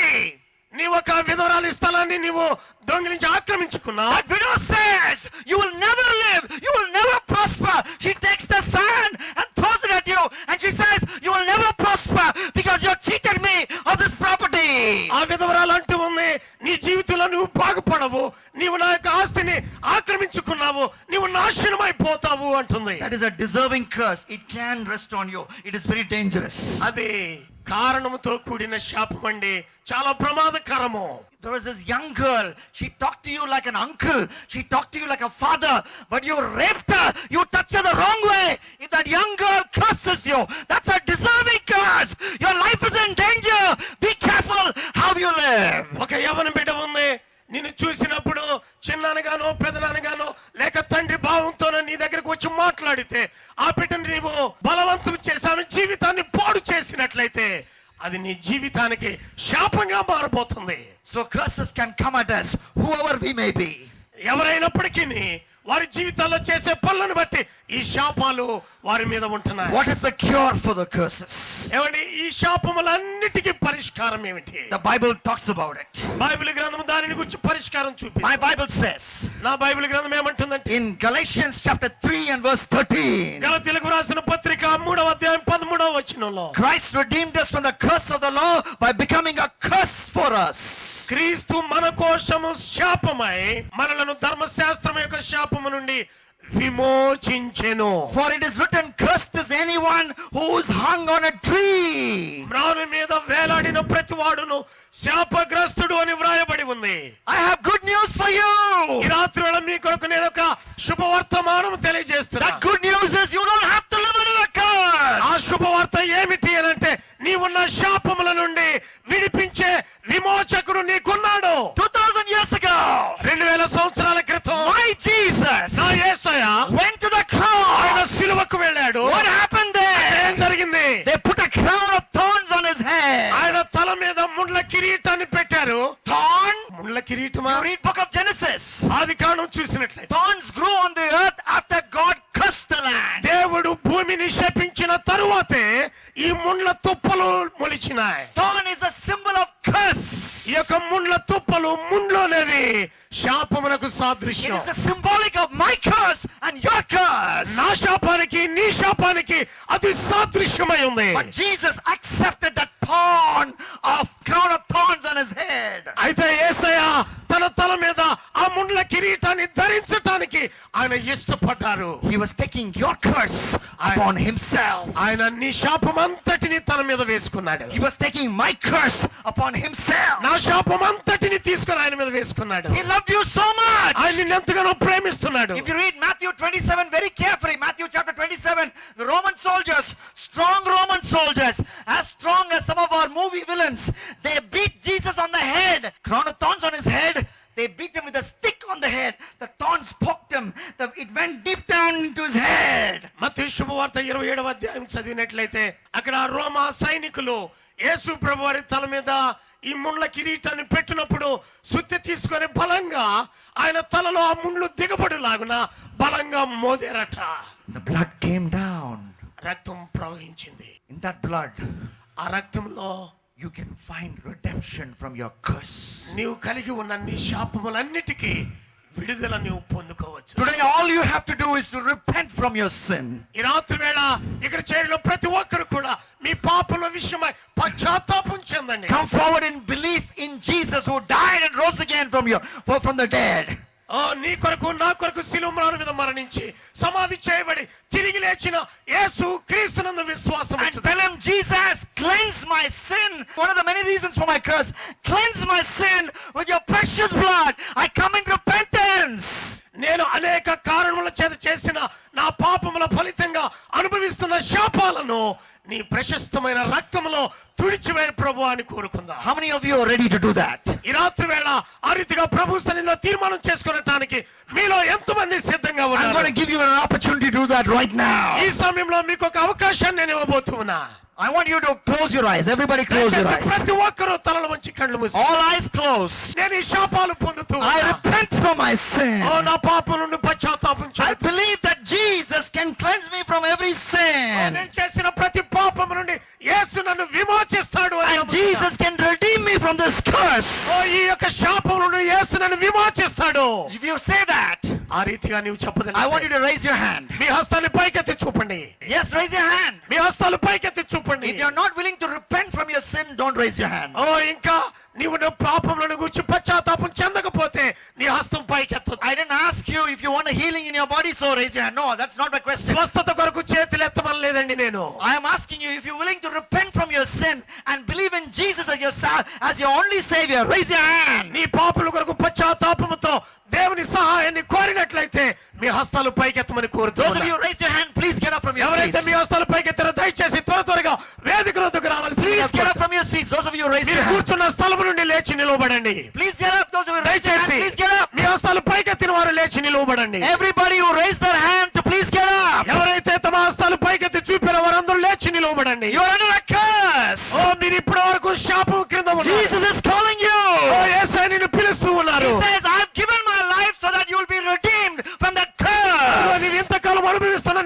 B: నీవు ఒక విధవరాలి స్థలాన్ని నీవు దొంగిలించి ఆక్రమించుకున్నావు.
A: That widow says, you will never live, you will never prosper. She takes the sand and throws it at you, and she says, you will never prosper because you have cheated me of this property.
B: ఆ విధవరాలు అంటూ ఉంది, నీ జీవితంలో నువ్వు బాగుపడవు, నీవు నా యొక్క ఆస్తిని ఆక్రమించుకున్నావు, నీవు నాశనమైపోతావు అంటుంది.
A: That is a deserving curse. It can rest on you. It is very dangerous.
B: అది కారణముతో కూడిన శాపం అండి, చాలా ప్రమాదకరము.
A: There was this young girl. She talked to you like an uncle. She talked to you like a father. But you raped her. You touched her the wrong way. If that young girl curses you, that's a deserving curse. Your life is in danger. Be careful how you live.
B: ఒక యవన బిడ్డ ఉంది, నిన్ను చూసినప్పుడు చిన్నానగానో పెదనానగానో లేక తండ్రి భావంతోనో నీ దగ్గరకు వచ్చి మాట్లాడితే, ఆ బిడ్డను నీవు బలవంతం చేసి ఆమె జీవితాన్ని పాడు చేసినట్లయితే అది నీ జీవితానికి శాపంగా మారబోతుంది.
A: So curses can come at us, whoever we may be.
B: ఎవరైనప్పటికీ వారి జీవితాల్లో చేసే పనులను బట్టి ఈ శాపాలు వారి మీద ఉంటున్నాయి.
A: What is the cure for the curses?
B: ఏమండి, ఈ శాపములన్నిటికీ పరిష్కారం ఏమిటి?
A: The Bible talks about it.
B: Bible గ్రంథం దానిని గురించి పరిష్కారం
A: My
B: చూపిస్తుంది.
A: Bible says
B: నా బైబిల్ గ్రంథం ఏమంటుందంటే,
A: in Galatians chapter 3 and verse 13,
B: గలతీయులకు రాసిన పత్రిక 3వ అధ్యాయం 13వ వచనంలో,
A: Christ redeemed us from the curse of the law by becoming a curse for us.
B: క్రీస్తు మన కోసము శాపమై మనలను ధర్మశాస్త్రం యొక్క శాపము నుండి విమోచించెను.
A: For it is written, cursed is anyone who is hung on a tree.
B: మ్రాను మీద వేలాడిన ప్రతివాడును శాపగ్రస్తుడు అని వ్రాయబడి ఉంది.
A: I have good news for you.
B: ఈ రాత్రి వేళ మీ కొరకు నేను ఒక శుభవర్తమానం తెలియజేస్తున్నా.
A: That good news is you don't have to live under a curse.
B: ఆ శుభవార్త ఏమిటి అని అంటే, నీవున్న శాపముల నుండి విడిపించే విమోచకుడు నీకున్నాడు.
A: 2000 years ago,
B: 2000 సంవత్సరాల క్రితం
A: my Jesus
B: నా యేసయ్య
A: went to the
B: ఆయన
A: cross.
B: సిలువకు వెళ్ళాడు.
A: What happened there?
B: ఏం జరిగింది?
A: They put a crown of thorns on his head.
B: ఆయన తల మీద ముండ్ల కిరీటాన్ని పెట్టారు.
A: Thorn?
B: ముండ్ల కిరీటమా?
A: You read book of Genesis.
B: ఆది కాండం చూసినట్లయితే,
A: Thorns grew on the earth after God cursed the land.
B: దేవుడు భూమిని శపించిన తరువాతే ఈ ముండ్ల తుప్పలు మొలిచినాయి.
A: Thorn is a symbol of curse.
B: ఈ యొక్క ముండ్ల తుప్పలు ముండ్లోనేవి శాపమునకు
A: It
B: సాదృశ్యం.
A: is a symbolic of my curse and your curse.
B: నా శాపానికి నీ శాపానికి అది సాదృశ్యమై ఉంది.
A: But Jesus accepted that thorn of crown of thorns on his head.
B: అయితే యేసయ్య తన తల మీద ఆ ముండ్ల కిరీటాన్ని ధరించటానికి ఆయన ఇష్టపడ్డారు.
A: He was taking your curse upon himself.
B: ఆయన నీ శాపం అంతటిని తన మీద వేసుకున్నాడు.
A: He was taking my curse upon himself.
B: నా శాపం అంతటిని తీసుకుని ఆయన మీద వేసుకున్నాడు.
A: He loved you so much.
B: ఆయన నిన్ను ఎంతగానో ప్రేమిస్తున్నాడు.
A: If you read Matthew 27 very carefully, Matthew chapter 27, the Roman soldiers, strong Roman soldiers, as strong as some of our movie villains, they beat Jesus on the head. Crown of thorns on his head. They beat him with a stick on the head. The thorns poked him. It went deep down into his head.
B: మత్తయి శుభవార్త 27వ అధ్యాయం చదివినట్లయితే, అక్కడ రోమా సైనికులు యేసు ప్రభు వారి తల మీద ఈ ముండ్ల కిరీటాన్ని పెట్టినప్పుడు సుత్తి తీసుకొని బలంగా ఆయన తలలో ఆ ముండ్లు దిగబడులాగున బలంగా మోదేరట.
A: The blood came down.
B: రక్తం ప్రవహించింది.
A: In that blood,
B: ఆ రక్తంలో
A: you can find redemption from your curse.
B: నీవు కలిగి ఉన్న నీ శాపములన్నిటికీ విడుదల నీవు పొందుకోవచ్చు.
A: Today all you have to do is to repent from your sin.
B: ఈ రాత్రి వేళ ఇక్కడ చేరిన ప్రతి ఒక్కరు కూడా మీ పాపల విషయమై పశ్చాత్తాపం చెందండి.
A: Come forward in belief in Jesus who died and rose again from the dead.
B: నీ కొరకు నా కొరకు శిలువ మ్రాను మీద మరణించి సమాధి చేయబడి తిరిగి లేచిన యేసు క్రీస్తునందు విశ్వాసం
A: And tell him, Jesus, cleanse my sin. One of the many reasons for my curse. Cleanse my sin with your precious blood. I come in repentance.
B: నేను అనేక కారణముల చేత చేసిన నా పాపముల ఫలితంగా అనుభవిస్తున్న శాపాలను నీ ప్రశస్తమైన రక్తములో తుడిచివేయ ప్రభువా అని కోరుకుందా.
A: How many of you are ready to do that?
B: ఈ రాత్రి వేళ ఆ రీతిగా ప్రభు సన్నిధిలో తీర్మానం చేసుకునటానికి మీలో ఎంతమంది సిద్ధంగా
A: I'm going
B: ఉన్నారు?
A: to give you an opportunity to do that right now.
B: ఈ సమయంలో మీకు ఒక అవకాశాన్ని నేను ఇవ్వబోతున్నా.
A: I want you to close your eyes. Everybody close your
B: దయచేసి
A: eyes.
B: ప్రతి ఒక్కరూ తలల వంచి కళ్ళు మూసి,
A: All eyes closed.
B: నేను ఈ శాపాలు పొందుతూ
A: I
B: ఉన్నా.
A: repent from my sin.
B: నా పాపం నుండి పశ్చాత్తాపం
A: I
B: చెందుతూ,
A: believe that Jesus can cleanse me from every sin.
B: నేను చేసిన ప్రతి పాపం నుండి యేసు నన్ను విమోచిస్తాడు అని
A: And
B: నమ్ముతున్నా.
A: Jesus can redeem me from this curse.
B: ఈ యొక్క శాపం నుండి యేసు నన్ను విమోచిస్తాడు.
A: If you say that,
B: ఆ రీతిగా నీవు
A: I want
B: చెప్పదలి.
A: you to raise your hand.
B: మీ హస్తాన్ని పైకెత్తి చూపండి.
A: Yes, raise your hand.
B: మీ హస్తాలు పైకెత్తి చూపండి.
A: If you're not willing to repent from your sin, don't raise your hand.
B: ఇంకా నీవు నా పాపములను గురించి పశ్చాత్తాపం చెందకపోతే నీ హస్తం పైకెత్తు.
A: I didn't ask you if you want a healing in your body, so raise your hand. No, that's not my question.
B: స్వస్థత కొరకు చేతులు ఎత్తమని లేదండి నేను.
A: I am asking you, if you're willing to repent from your sin and believe in Jesus as your only Savior, raise your hand.
B: నీ పాపల కొరకు పశ్చాత్తాపముతో దేవుని సహాయాన్ని కోరినట్లయితే మీ హస్తాలు పైకెత్తమని
A: Those of
B: కోరుతున్నాను.
A: you raise your hand, please get up from your
B: ఎవరైతే మీ
A: seats.
B: హస్తాలు పైకెత్తారో దయచేసి త్వరగా వేదిక వద్దకు రావాల్సిందిగా
A: Please get up
B: కోరుతున్నాను.
A: from your seats. Those of you raise
B: మీరు
A: your hand.
B: కూర్చున్న స్థలము నుండి లేచి నిలవబడండి.
A: Please get up. Those of you raise your hand,
B: దయచేసి
A: please get up.
B: మీ హస్తాలు పైకెత్తిన వారు లేచి నిలవబడండి.
A: Everybody who raised their hand to please get up.
B: ఎవరైతే తమ హస్తాలు పైకెత్తి చూపిన వారందరూ లేచి నిలవబడండి.
A: You are under a curse.
B: మీరు ఇప్పటి వరకు శాపం క్రింద ఉన్నారు.
A: Jesus is calling you.
B: యేసయ్య నిన్ను పిలుస్తూ ఉన్నారు.
A: He says, I've given my life so that you will be redeemed from that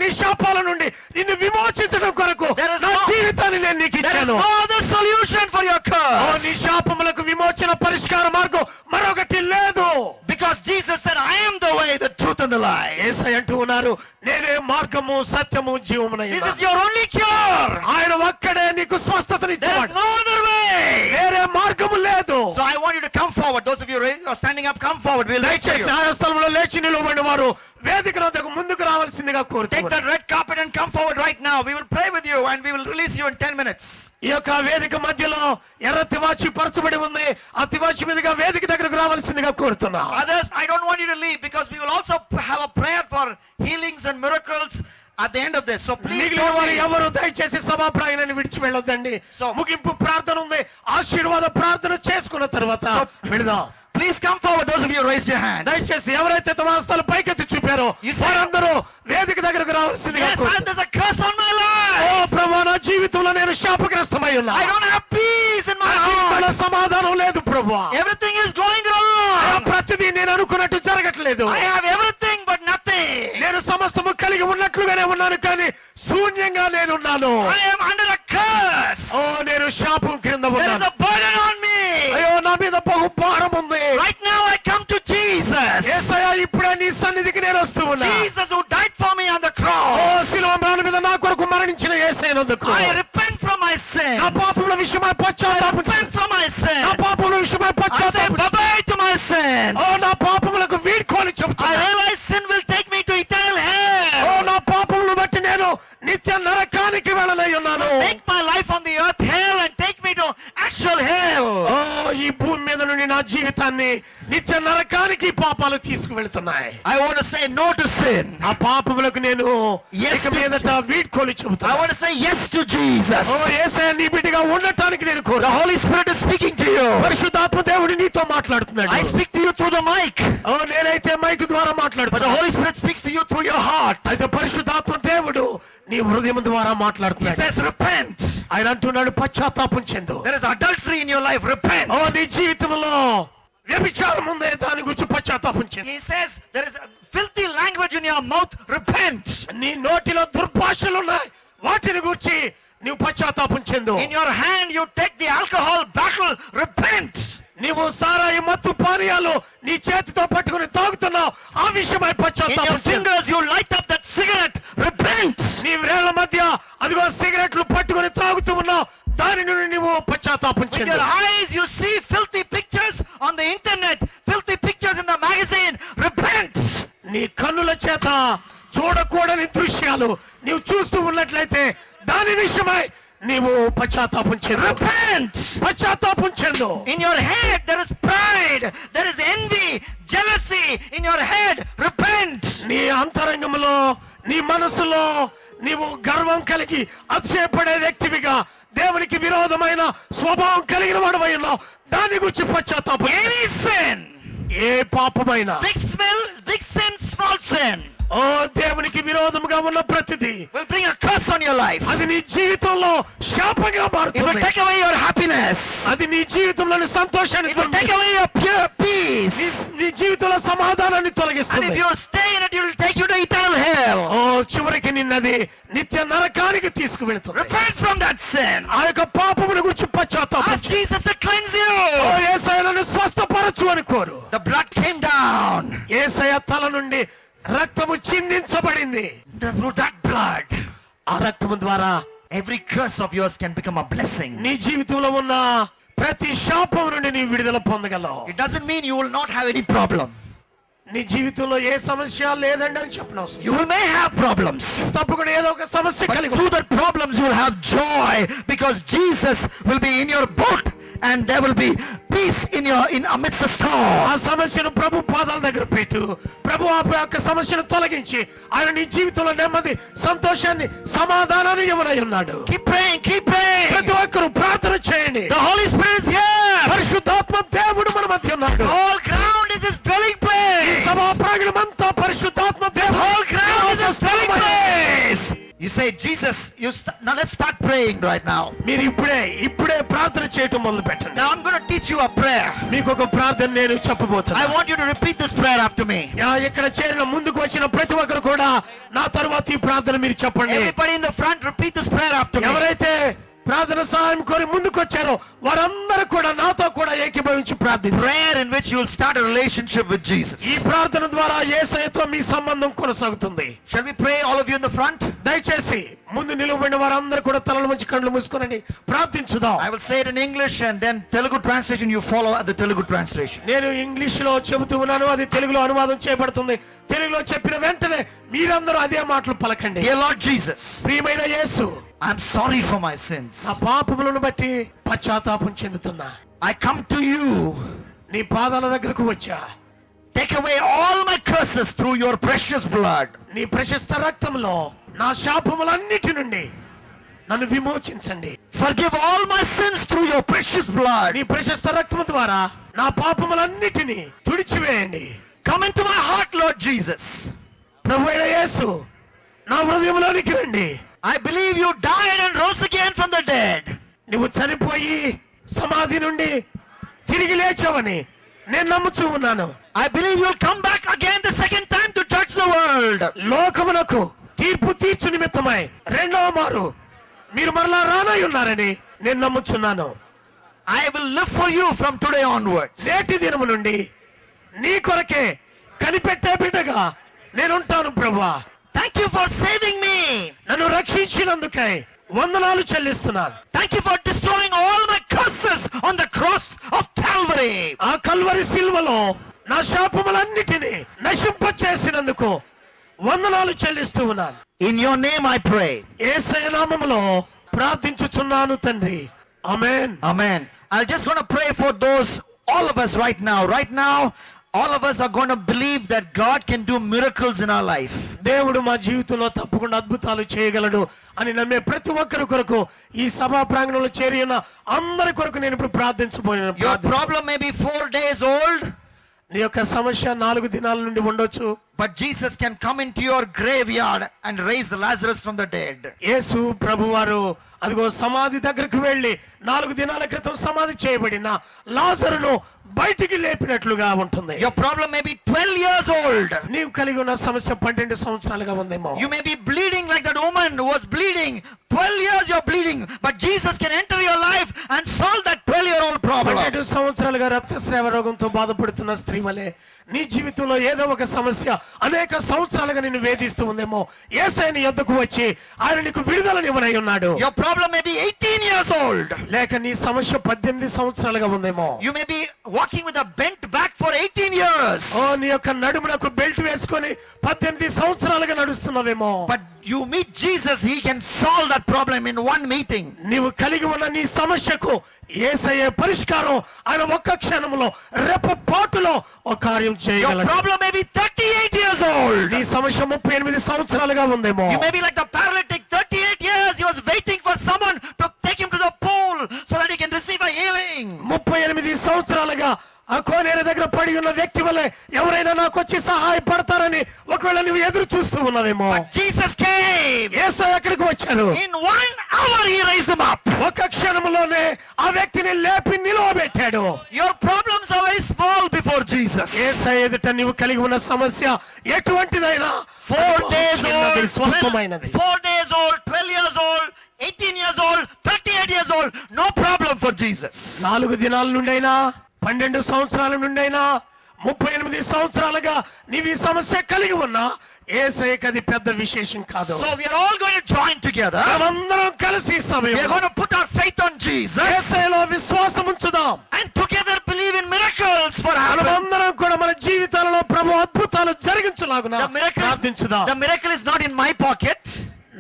B: నీ శాపాల నుండి నిన్ను విమోచించడం కొరకు
A: There is
B: నా
A: no-
B: జీవితాన్ని నేను నీకు
A: There is
B: ఇచ్చాను.
A: no other solution for your
B: oh
A: curse.
B: నీ శాపములకు విమోచన పరిష్కార మార్గం మరొకటి లేదు.
A: Because Jesus said, I am the way, the truth and the life.
B: యేసయ్య అంటూ ఉన్నారు, నేనే మార్గము సత్యము జీవమునై
A: This
B: ఉన్నాను.
A: is your only cure.
B: ఆయన ఒక్కడే నీకు
A: There is
B: స్వస్థతనిచ్చేవాడు.
A: no other way.
B: వేరే మార్గము లేదు.
A: So I want you to come forward. Those of you who are standing up, come forward. We'll wait for
B: దయచేసి
A: you.
B: ఆయా స్థలంలో లేచి నిలబడిన వారు వేదిక వద్దకు ముందుకు రావాల్సిందిగా
A: Take
B: కోరుతున్నాను.
A: that red carpet and come forward right now. We will pray with you and we will release you in 10 minutes.
B: ఈ యొక్క వేదిక మధ్యలో ఎర్ర తివాచి పరచబడి ఉంది. ఆ తివాచి మీదుగా వేదిక దగ్గరకు రావాల్సిందిగా కోరుతున్నా.
A: Others, I don't want you to leave because we will also have a prayer for healings and miracles at the end of this. So please
B: మిగిలిన
A: don't
B: వారు
A: leave.
B: ఎవరు దయచేసి సభా ప్రాంగణాన్ని విడిచి వెళ్ళొద్దండి.
A: So-
B: ముగింపు ప్రార్థన ఉంది. ఆశీర్వాద ప్రార్థన చేసుకున్న తర్వాత వెళదాం.
A: Please come forward. Those of you raise your hands.
B: దయచేసి ఎవరైతే తమ హస్తాలు పైకెత్తి చూపారో
A: You say-
B: వారందరూ వేదిక దగ్గరకు రావాల్సిందిగా
A: Yes,
B: కోరుతున్నాను.
A: there's a curse on my
B: oh
A: life.
B: ప్రభువా, నా జీవితంలో నేను శాపగ్రస్తమై ఉన్నా.
A: I don't have peace in my
B: నా జీవితంలో
A: heart.
B: సమాధానం లేదు ప్రభువా.
A: Everything is going wrong.
B: ప్రతిదీ నేను అనుకున్నట్టు జరగట్లేదు.
A: I have everything but nothing.
B: నేను సమస్తము కలిగి ఉన్నట్లుగానే ఉన్నాను, కానీ శూన్యంగా నేనున్నాను.
A: I am under a curse.
B: ఓ నేను శాపం క్రింద
A: There is
B: ఉన్నాను.
A: a burden on me.
B: అయ్యో నా మీద బహు భారం ఉంది.
A: Right now I come to Jesus.
B: యేసయ్యా, ఇప్పుడే నీ సన్నిధికి నేను వస్తూ ఉన్నా.
A: Jesus who died for me on the
B: oh
A: cross.
B: శిలువ మ్రాను మీద నా కొరకు మరణించిన యేసయ్యనందుకు
A: I repent from my sins.
B: నా పాపముల విషయమై పశ్చాత్తాపం
A: Repent from my
B: నా
A: sins.
B: పాపముల విషయమై
A: I say
B: పశ్చాత్తాపం
A: bye-bye to my sins.
B: ఓ నా పాపములకు వీడ్కోలు
A: I
B: చెబుతున్నా.
A: realize sin will take me to eternal
B: oh
A: hell.
B: నా పాపములను బట్టి నేను నిత్య నరకానికి వెళ్ళనై ఉన్నాను.
A: Make my life on the earth hell and take me to actual hell.
B: ఓ ఈ భూమి మీద నుండి నా జీవితాన్ని నిత్య నరకానికి పాపాలు తీసుకువెళ్తున్నాయి.
A: I want to say no to sin.
B: ఆ పాపములకు నేను
A: Yes
B: ఇక
A: to-
B: మీదట వీడ్కోలు
A: I
B: చెబుతాను.
A: want to say yes to Jesus.
B: ఓ యేసయ్య, నీ బిడ్డగా ఉండటానికి నేను
A: The
B: కోరుతాను.
A: Holy Spirit is speaking to you.
B: పరిశుద్ధాత్మ దేవుడు నీతో మాట్లాడుతున్నాడు.
A: I speak to you through the mic,
B: ఓ నేనైతే మైక్ ద్వారా
A: but the
B: మాట్లాడుతాను.
A: Holy Spirit speaks to you through your heart.
B: అయితే పరిశుద్ధాత్మ దేవుడు నీ హృదయం ద్వారా
A: He
B: మాట్లాడుతున్నాడు.
A: says repent.
B: ఆయన అంటున్నాడు, పశ్చాత్తాపం చెందు.
A: There is adultery in your life. Repent.
B: ఓ నీ జీవితంలో వ్యభిచారం ఉందే, దాని గురించి పశ్చాత్తాపం చెందు.
A: He says there is a filthy language in your mouth. Repent.
B: నీ నోటిలో దుర్భాషలు ఉన్నాయి, వాటిని గురించి నీవు పశ్చాత్తాపం చెందు.
A: In your hand you take the alcohol bottle. Repent.
B: నీవు సారాయి మత్తు పానీయాలు నీ చేతితో పట్టుకుని తాగుతున్నావు, ఆ విషయమై
A: In your
B: పశ్చాత్తాపం చెందు.
A: fingers you light up that cigarette. Repent.
B: నీ వ్రేళ్ల మధ్య అదిగో సిగరెట్లు పట్టుకుని తాగుతూ ఉన్నావు, దాని నుండి నీవు పశ్చాత్తాపం
A: With
B: చెందు.
A: your eyes you see filthy pictures on the internet. Filthy pictures in the magazine. Repent.
B: నీ కన్నుల చేత చూడకూడని దృశ్యాలు నీవు చూస్తూ ఉన్నట్లయితే దాని విషయమై నీవు పశ్చాత్తాపం చెందు.
A: Repent.
B: పశ్చాత్తాపం చెందు.
A: In your head there is pride. There is envy, jealousy in your head. Repent.
B: నీ అంతరంగంలో నీ మనసులో నీవు గర్వం కలిగి అతిశయపడే వ్యక్తివిగా దేవునికి విరోధమైన స్వభావం కలిగిన వాడవై ఉన్నావు, దాని గురించి పశ్చాత్తాపం చెందు.
A: Any sin,
B: ఏ పాపమైనా,
A: big sin, small sin,
B: ఓ దేవునికి విరోధముగా ఉన్న ప్రతిదీ
A: will bring a curse on your life.
B: అది నీ జీవితంలో శాపంగా
A: It will
B: మారుతుంది.
A: take away your happiness.
B: అది నీ జీవితంలోని సంతోషాన్ని
A: It will take away your pure peace.
B: నీ జీవితంలో సమాధానాన్ని
A: And
B: తొలగిస్తుంది.
A: if you stay in it, it will take you to eternal hell.
B: ఓ చివరికి నిన్నది నిత్య నరకానికి తీసుకువెళ్తుంది.
A: Repent from that sin.
B: ఆ యొక్క పాపముల గురించి పశ్చాత్తాపం
A: Ask Jesus to cleanse you.
B: ఓ యేసయ్య, నన్ను స్వస్థపరచు అని కోరు.
A: The blood came down.
B: యేసయ్య తల నుండి రక్తము చిందించబడింది.
A: Through that blood,
B: ఆ రక్తము ద్వారా
A: every curse of yours can become a blessing.
B: నీ జీవితంలో ఉన్న ప్రతి శాపం నుండి నీ విడుదల పొందగలవు.
A: It doesn't mean you will not have any problem.
B: నీ జీవితంలో ఏ సమస్య లేదండి అని చెప్పనవసరం.
A: You may have problems.
B: తప్పకుండా ఏదో ఒక సమస్య
A: But
B: కలిగి
A: through that problems you will have joy because Jesus will be in your boat and there will be peace in amidst the storm.
B: ఆ సమస్యను ప్రభు పాదాల దగ్గర పెట్టు. ప్రభు ఆ యొక్క సమస్యను తొలగించి ఆయన నీ జీవితంలో నెమ్మది, సంతోషాన్ని, సమాధానాన్ని ఇవ్వనై ఉన్నాడు.
A: Keep praying, keep praying.
B: ప్రతి ఒక్కరు ప్రార్థన చేయండి.
A: The Holy Spirit is here.
B: పరిశుద్ధాత్మ దేవుడు మన మధ్య ఉన్నాడు.
A: The whole ground is His dwelling place.
B: సభా ప్రాంగణమంతా పరిశుద్ధాత్మ
A: The whole ground is His dwelling
B: దేవుడు
A: place. You say, Jesus, now let's start praying right now.
B: మీరు ఇప్పుడే ప్రార్థన చేయటం మొదలు పెట్టండి.
A: Now I'm going to teach you a prayer.
B: మీకు ఒక ప్రార్థన నేను చెప్పబోతున్నాను.
A: I want you to repeat this prayer after me.
B: ఇక్కడ చేరిన ముందుకు వచ్చిన ప్రతి ఒక్కరు కూడా నా తరువాత ఈ ప్రార్థన మీరు చెప్పండి.
A: Everybody in the front, repeat this prayer after me.
B: ఎవరైతే ప్రార్థన సహాయం కోరి ముందుకు వచ్చారో వారందరూ కూడా నాతో కూడా ఏకీభవించి ప్రార్థించండి.
A: Prayer in which you will start a relationship with Jesus.
B: ఈ ప్రార్థన ద్వారా యేసయ్యతో మీ సంబంధం కొనసాగుతుంది.
A: Shall we pray, all of you in the front?
B: దయచేసి ముందు నిలబడిన వారందరూ కూడా తలల వంచి కళ్ళు మూసుకొనండి, ప్రార్థించుదాం.
A: I will say it in English and then Telugu translation you follow at the Telugu translation.
B: నేను ఇంగ్లీష్ లో చెబుతూ ఉన్నాను, అది తెలుగులో అనువాదం చేయబడుతుంది. తెలుగులో చెప్పిన వెంటనే మీరందరూ అదే మాటలు పలకండి.
A: Dear Lord Jesus,
B: ప్రియమైన యేసు,
A: I am sorry for my sins.
B: నా పాపములను బట్టి పశ్చాత్తాపం చెందుతున్నా.
A: I come to you.
B: నీ పాదాల దగ్గరకు వచ్చా.
A: Take away all my curses through your precious blood.
B: నీ ప్రశస్త రక్తంలో నా శాపములన్నిటి నుండి నన్ను విమోచించండి.
A: Forgive all my sins through your precious blood.
B: నీ ప్రశస్త రక్తము ద్వారా నా పాపములన్నిటిని తుడిచివేయండి.
A: Come into my heart, Lord Jesus.
B: ప్రభువైన యేసు, నా హృదయంలోనికి రండి.
A: I believe you died and rose again from the dead.
B: నువ్వు చనిపోయి సమాధి నుండి తిరిగి లేచావని నేను నమ్ముచూ ఉన్నాను.
A: I believe you'll come back again the second time to judge the world.
B: లోకమునకు తీర్పు తీర్చు నిమిత్తమై రెండవ మారు మీరు మరలా రానై ఉన్నారని నేను నమ్ముచున్నాను.
A: I will live for you from today onwards.
B: నేటి దినము నుండి నీ కొరకే కనిపెట్టే బిడ్డగా నేనుంటాను ప్రభువా.
A: Thank you for saving me.
B: నన్ను రక్షించినందుకై వందనాలు చెల్లిస్తున్నాను.
A: Thank you for destroying all my curses on the cross of Calvary.
B: ఆ కల్వరి సిల్వలో నా శాపములన్నిటిని నశింపచేసినందుకు వందనాలు చెల్లిస్తూ ఉన్నాను.
A: In your name I pray.
B: యేసయ్య నామములో ప్రార్థించుచున్నాను తండ్రి. ఆమేన్.
A: Amen. I'm just going to pray for those, all of us right now. Right now, all of us are going to believe that God can do miracles in our life.
B: దేవుడు మా జీవితంలో తప్పకుండా అద్భుతాలు చేయగలడు అని నమ్మే ప్రతి ఒక్కరి కొరకు ఈ సభా ప్రాంగణంలో చేరి ఉన్న అందరి కొరకు నేను ఇప్పుడు ప్రార్థించబోయాను.
A: Your problem may be 4 days old.
B: నీ యొక్క సమస్య 4 దినాల నుండి ఉండొచ్చు.
A: But Jesus can come into your graveyard and raise Lazarus from the dead.
B: యేసు ప్రభువారు అదిగో సమాధి దగ్గరకు వెళ్ళి 4 దినాల క్రితం సమాధి చేయబడిన లాజరును బయటికి లేపినట్లుగా ఉంటుంది.
A: Your problem may be 12 years old.
B: నీవు కలిగి ఉన్న సమస్య 12 సంవత్సరాలుగా ఉందేమో.
A: You may be bleeding like that woman who was bleeding. 12 years you're bleeding, but Jesus can enter your life and solve that 12-year-old problem.
B: 12 సంవత్సరాలుగా రక్తస్రావ రోగంతో బాధపడుతున్న స్త్రీ వలె నీ జీవితంలో ఏదో ఒక సమస్య అనేక సంవత్సరాలుగా నిన్ను వేధిస్తూ ఉందేమో. యేసయ్య నీ యొద్దకు వచ్చి ఆయన నీకు విడుదలనివ్వనై ఉన్నాడు.
A: Your problem may be 18 years old.
B: లేక నీ సమస్య 18 సంవత్సరాలుగా ఉందేమో.
A: You may be walking with a bent back for 18 years.
B: నీ యొక్క నడుమునకు బెల్ట్ వేసుకొని 18 సంవత్సరాలుగా నడుస్తున్నావేమో.
A: But you meet Jesus, he can solve that problem in one meeting.
B: నీవు కలిగి ఉన్న నీ సమస్యకు యేసయ్య పరిష్కారం ఆయన ఒక్క క్షణంలో రెప్పపాటులో ఒక కార్యం
A: Your
B: చేయగలడు.
A: problem may be 38 years old.
B: నీ సమస్య 38 సంవత్సరాలుగా ఉందేమో.
A: You may be like the paralytic, 38 years he was waiting for someone to take him to the pool so that he can receive a healing.
B: 38 సంవత్సరాలుగా ఆ కోనేరు దగ్గర పడి ఉన్న వ్యక్తి వలె ఎవరైనా నాకు వచ్చి సహాయపడతారని ఒకవేళ నువ్వు ఎదురు చూస్తూ ఉన్నావేమో.
A: But Jesus came.
B: యేసయ్య ఎక్కడికి వచ్చారు?
A: In 1 hour he raised him up.
B: ఒక క్షణంలోనే ఆ వ్యక్తిని లేపి నిలవబెట్టాడు.
A: Your problems are very small before Jesus.
B: యేసయ్య ఎదుట నీవు కలిగి ఉన్న సమస్య ఎటువంటిదైనా
A: 4 days old,
B: స్వల్పమైనది.
A: 4 days old, 12 years old, 18 years old, 38 years old, no problem for Jesus.
B: 4 దినాల నుండైనా 12 సంవత్సరాల నుండైనా 38 సంవత్సరాలుగా నీవు ఈ సమస్య కలిగి ఉన్నా యేసయ్యకి అది పెద్ద విశేషం కాదు.
A: So we are all going to join together.
B: మనమందరం కలిసి ఈ
A: We are
B: సమయంలో
A: going to put our faith on Jesus
B: యేసయ్యలో విశ్వాసం ఉంచుదాం.
A: and together believe in miracles for happen.
B: మనమందరం కూడా మన జీవితాలలో ప్రభు అద్భుతాలు జరిగించులాగున ప్రార్థించుదాం.
A: The miracle is not in my pocket.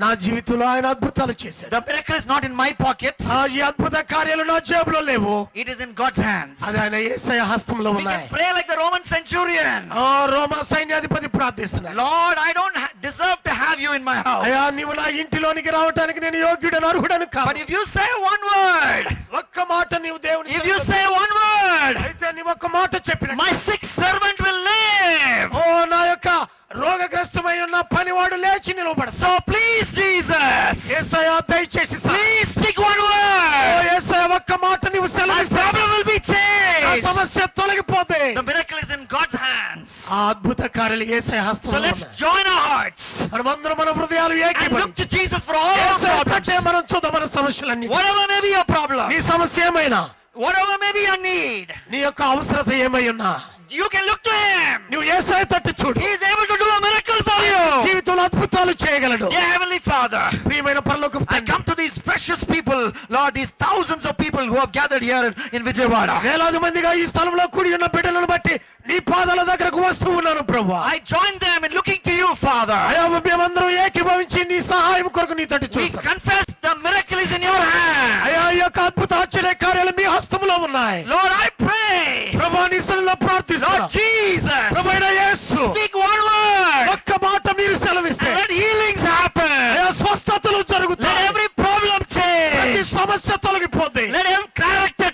B: నా జీవితంలో ఆయన అద్భుతాలు చేశాడు.
A: The miracle is not in my pocket.
B: ఈ అద్భుత కార్యాలు నా జేబులో లేవు.
A: It is in God's hands.
B: అది ఆయన యేసయ్య హస్తంలో
A: We
B: ఉన్నాయి.
A: can pray like the Roman centurion.
B: రోమా సైన్యాధిపతి ప్రార్థిస్తున్నాడు.
A: Lord, I don't deserve to have you in my house.
B: అయ్యా నీవు నా ఇంటిలోనికి రావడానికి నేను యోగ్యుడను అర్హుడను కాదు.
A: But if you say one word,
B: ఒక్క మాట నీవు దేవుని
A: if you say one word,
B: అయితే నీవు ఒక్క మాట చెప్పిన
A: my sick servant will live.
B: నా యొక్క రోగగ్రస్తమై ఉన్న పనివాడు లేచి నిలబడతాడు.
A: So please, Jesus,
B: యేసయ్యా దయచేసి
A: please speak one
B: oh
A: word.
B: యేసయ్యా ఒక్క మాట నీవు
A: My
B: సెలవిస్తే
A: problem will be
B: ఆ
A: changed.
B: సమస్య తొలగిపోతే
A: The miracle is in God's hands.
B: ఆ అద్భుత కార్యాలు యేసయ్య
A: So
B: హస్తంలో
A: let's
B: ఉన్నాయి.
A: join our hearts
B: మనమందరం మన హృదయాలు
A: and look
B: ఏకీభవించి
A: to Jesus for all our
B: Yesayya
A: problems.
B: తట్టే మనం చూద్దాం మన సమస్యలన్నీ.
A: Whatever may be your problem,
B: నీ సమస్య ఏమైనా,
A: whatever may be your need,
B: నీ యొక్క అవసరత ఏమై ఉన్నా
A: you can look to Him.
B: నువ్వు యేసయ్య తట్టు చూడు.
A: He is able to do a miracle for you.
B: జీవితంలో అద్భుతాలు చేయగలడు.
A: Dear Heavenly Father,
B: ప్రియమైన పరలోకపు
A: I
B: తండ్రి,
A: come to these precious people, Lord, these thousands of people who have gathered here in Vijayawada.
B: వేలాది మందిగా ఈ స్థలంలో కూడి ఉన్న బిడ్డలను బట్టి నీ పాదాల దగ్గరకు వస్తూ ఉన్నాను ప్రభువా.
A: I join them in looking to you, Father.
B: అయ్యా మేమందరం ఏకీభవించి నీ సహాయం కొరకు నీ తట్టు
A: We
B: చూస్తాం.
A: confess the miracle is in your hand.
B: అయ్యా ఈ యొక్క అద్భుత ఆశ్చర్య కార్యాలు మీ హస్తములో ఉన్నాయి.
A: Lord, I pray,
B: ప్రభువా నీ సన్నిధిలో ప్రార్థిస్తున్నాను.
A: Lord Jesus,
B: ప్రభువైన యేసు
A: speak one word.
B: ఒక్క మాట మీరు సెలవిస్తే
A: And let healings happen.
B: అయ్యా స్వస్థతలు
A: Let
B: జరుగుతాయి.
A: every problem
B: ప్రతి
A: change.
B: సమస్య తొలగిపోద్ది.
A: Let every character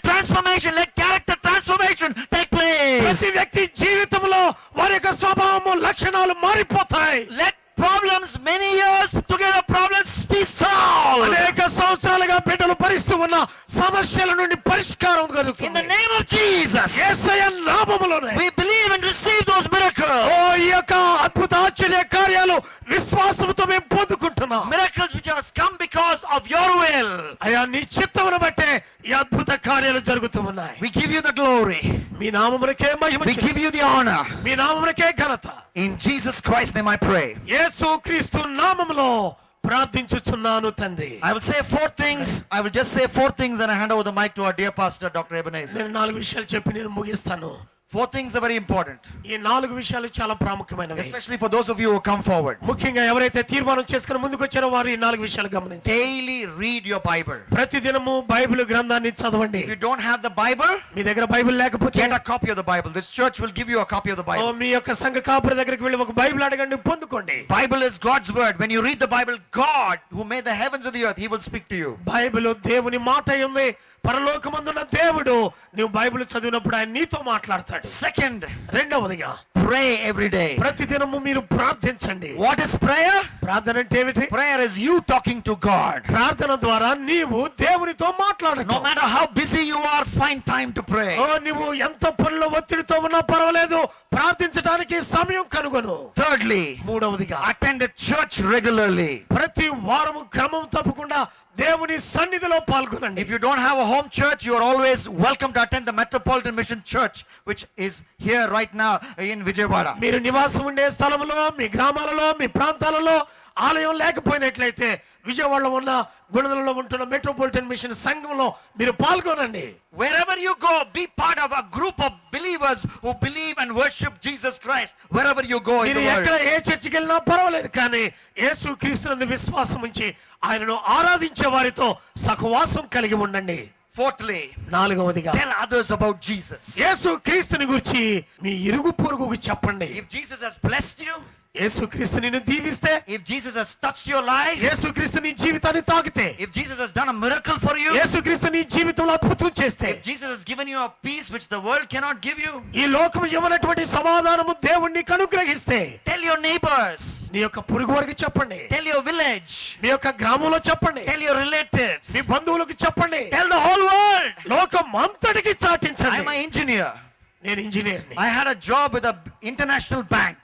A: transformation take place.
B: ప్రతి వ్యక్తి జీవితంలో వారి యొక్క స్వభావము లక్షణాలు మారిపోతాయి.
A: Let problems, many years together problems be solved.
B: అనేక సంవత్సరాలుగా బిడ్డలు భరిస్తూ ఉన్న సమస్యల నుండి పరిష్కారం
A: In the
B: కలుగుతుంది.
A: name of Jesus,
B: Yesayya నామములోనే
A: we believe and receive those miracles.
B: ఓ ఈ యొక్క అద్భుత ఆశ్చర్య కార్యాలు విశ్వాసంతో మేము పొందుకుంటున్నాం.
A: Miracles which has come because of your will.
B: అయ్యా నీ చిత్తమును బట్టే ఈ అద్భుత కార్యాలు జరుగుతూ ఉన్నాయి.
A: We give you the glory.
B: Me నామమునకే Mahima
A: We
B: చెల్లిస్తాం.
A: give you the honor.
B: మీ నామమునకే ఘనత.
A: In Jesus Christ's name I pray.
B: యేసు క్రీస్తు నామములో ప్రార్థించుచున్నాను తండ్రి.
A: I will say four things. I will just say four things and I hand over the mic to our dear pastor, Dr. Ebenezer.
B: నేను 4 విషయాలు చెప్పి నేను ముగిస్తాను.
A: Four things are very important,
B: ఈ 4 విషయాలు చాలా ప్రాముఖ్యమైనవి.
A: especially for those of you who come forward.
B: ముఖ్యంగా ఎవరైతే తీర్మానం చేసుకుని ముందుకు వచ్చారో వారు ఈ 4 విషయాలు గమనించండి.
A: Daily read your Bible.
B: ప్రతిదినము బైబిల్ గ్రంథాన్ని చదవండి.
A: If you don't have the Bible,
B: మీ దగ్గర బైబిల్ లేకపోతే
A: get a copy of the Bible. This church will give you a copy of the
B: oh
A: Bible.
B: మీ యొక్క సంఘ కాపురి దగ్గరికి వెళ్ళి ఒక బైబిల్ అడగండి, పొందుకోండి.
A: Bible is God's word. When you read the Bible, God who made the heavens and the earth, He will speak to you.
B: Bible దేవుని మాట ఉంది. పరలోకమందున్న దేవుడు నువ్వు బైబిల్ చదివినప్పుడు ఆయన నీతో మాట్లాడతాడు.
A: Second,
B: రెండవదిగా
A: pray every day.
B: ప్రతిదినము మీరు ప్రార్థించండి.
A: What is prayer?
B: ప్రార్థన అంటే ఏమిటి?
A: Prayer is you talking to God.
B: ప్రార్థన ద్వారా నీవు దేవునితో మాట్లాడటం.
A: No matter how busy you are, find time to pray.
B: ఓ నువ్వు ఎంత పనిలో ఒత్తిడితో ఉన్నా పర్వాలేదు, ప్రార్థించడానికి సమయం కనుగొను.
A: Thirdly,
B: మూడవదిగా
A: attend a church regularly.
B: ప్రతి వారము క్రమం తప్పకుండా దేవుని సన్నిధిలో పాల్గొనండి.
A: If you don't have a home church, you are always welcome to attend the Metropolitan Mission Church, which is here right now in Vijayawada.
B: మీరు నివాసం ఉండే స్థలములో, మీ గ్రామాలలో, మీ ప్రాంతాలలో ఆలయం లేకపోయినట్లయితే విజయవాడలో ఉన్న గుణదలలో ఉంటున్న మెట్రోపాలిటన్ మిషన్ సంఘంలో మీరు పాల్గొనండి.
A: Wherever you go, be part of a group of believers who believe and worship Jesus Christ. Wherever you go in
B: మీరు
A: the
B: ఎక్కడ
A: world.
B: ఏ చర్చికి వెళ్ళినా పర్వాలేదు, కానీ యేసు క్రీస్తునందు విశ్వాసం ఉంచి ఆయనను ఆరాధించే వారితో సహవాసం కలిగి ఉండండి.
A: Fourthly,
B: నాలుగవదిగా
A: tell others about Jesus.
B: యేసు క్రీస్తుని గురించి మీ ఇరుగు పొరుగుకు చెప్పండి.
A: If Jesus has blessed you,
B: యేసు క్రీస్తు నిన్ను దీవిస్తే,
A: if Jesus has touched your life,
B: యేసు క్రీస్తు నీ జీవితాన్ని తాకితే,
A: if Jesus has done a miracle for you,
B: యేసు క్రీస్తు నీ జీవితంలో అద్భుతం చేస్తే,
A: if Jesus has given you a peace which the world cannot give you,
B: ఈ లోకము ఇవ్వనటువంటి సమాధానము దేవుణ్ణి కనుగ్రహిస్తే,
A: tell your neighbors,
B: నీ యొక్క పొరుగు వారికి చెప్పండి.
A: tell your village,
B: మీ యొక్క గ్రామంలో చెప్పండి.
A: tell your relatives,
B: మీ బంధువులకు చెప్పండి.
A: tell the whole world.
B: లోకం అంతటికి
A: I am
B: చాటించండి.
A: an engineer.
B: నేను ఇంజనీర్ని.
A: I had a job with an international bank.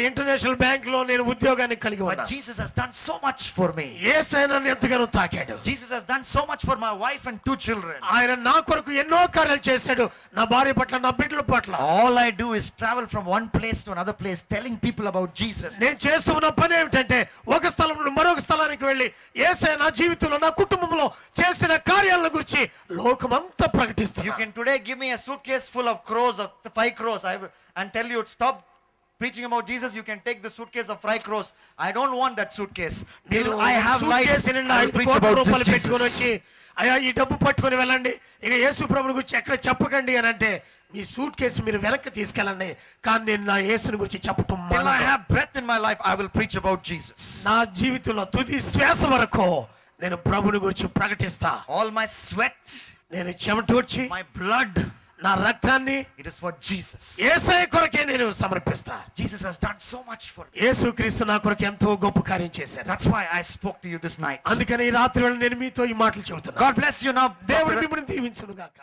B: International bank లో నేను ఉద్యోగాన్ని కలిగి
A: But
B: ఉన్నా.
A: Jesus has done so much for me.
B: యేసయ్య నన్ను ఎంతగానో తాకాడు.
A: Jesus has done so much for my wife and 2 children.
B: ఆయన నా కొరకు ఎన్నో కార్యాలు చేశాడు, నా భార్య పట్ల, నా బిడ్డల పట్ల.
A: All I do is travel from one place to another place telling people about Jesus.
B: నేను చేస్తున్న పని ఏమిటంటే ఒక స్థలం నుండి మరొక స్థలానికి వెళ్ళి యేసయ్య నా జీవితంలో, నా కుటుంబంలో చేసిన కార్యాలను గురించి లోకమంతా
A: You
B: ప్రకటిస్తున్నా.
A: can today give me a suitcase full of crores, of 5 crores, and tell you stop preaching about Jesus. You can take the suitcase of 5 crores. I don't want that suitcase. Till I have life, I will preach about this
B: పెట్టుకొని వచ్చి,
A: Jesus.
B: అయ్యా ఈ డబ్బు పట్టుకొని వెళ్ళండి, ఇక యేసు ప్రభుని గురించి ఎక్కడ చెప్పకండి అని అంటే, మీ సూట్ కేసు మీరు వెనక్కి తీసుకెళ్ళండి, కానీ నేను నా యేసుని గురించి చెప్పటం
A: Till I
B: మానను.
A: have breath in my life, I will preach about Jesus.
B: నా జీవితంలో తుది శ్వాస వరకు నేను ప్రభుని గురించి ప్రకటిస్తా.
A: All my sweat,
B: నేను చెమటూర్చి,
A: my blood,
B: నా రక్తాన్ని
A: It is for Jesus.
B: యేసయ్య కొరకే నేను సమర్పిస్తా.
A: Jesus has done so much for me.
B: యేసుక్రీస్తు నా కొరకు ఎంతో గొప్ప కార్యం చేశారు.
A: That's why I spoke to you this night.
B: అందుకని ఈ రాత్రి వేళ నేను మీతో ఈ మాటలు చెబుతున్నా.
A: God bless you now.
B: దేవుడు మిమ్మల్ని దీవించును గాక.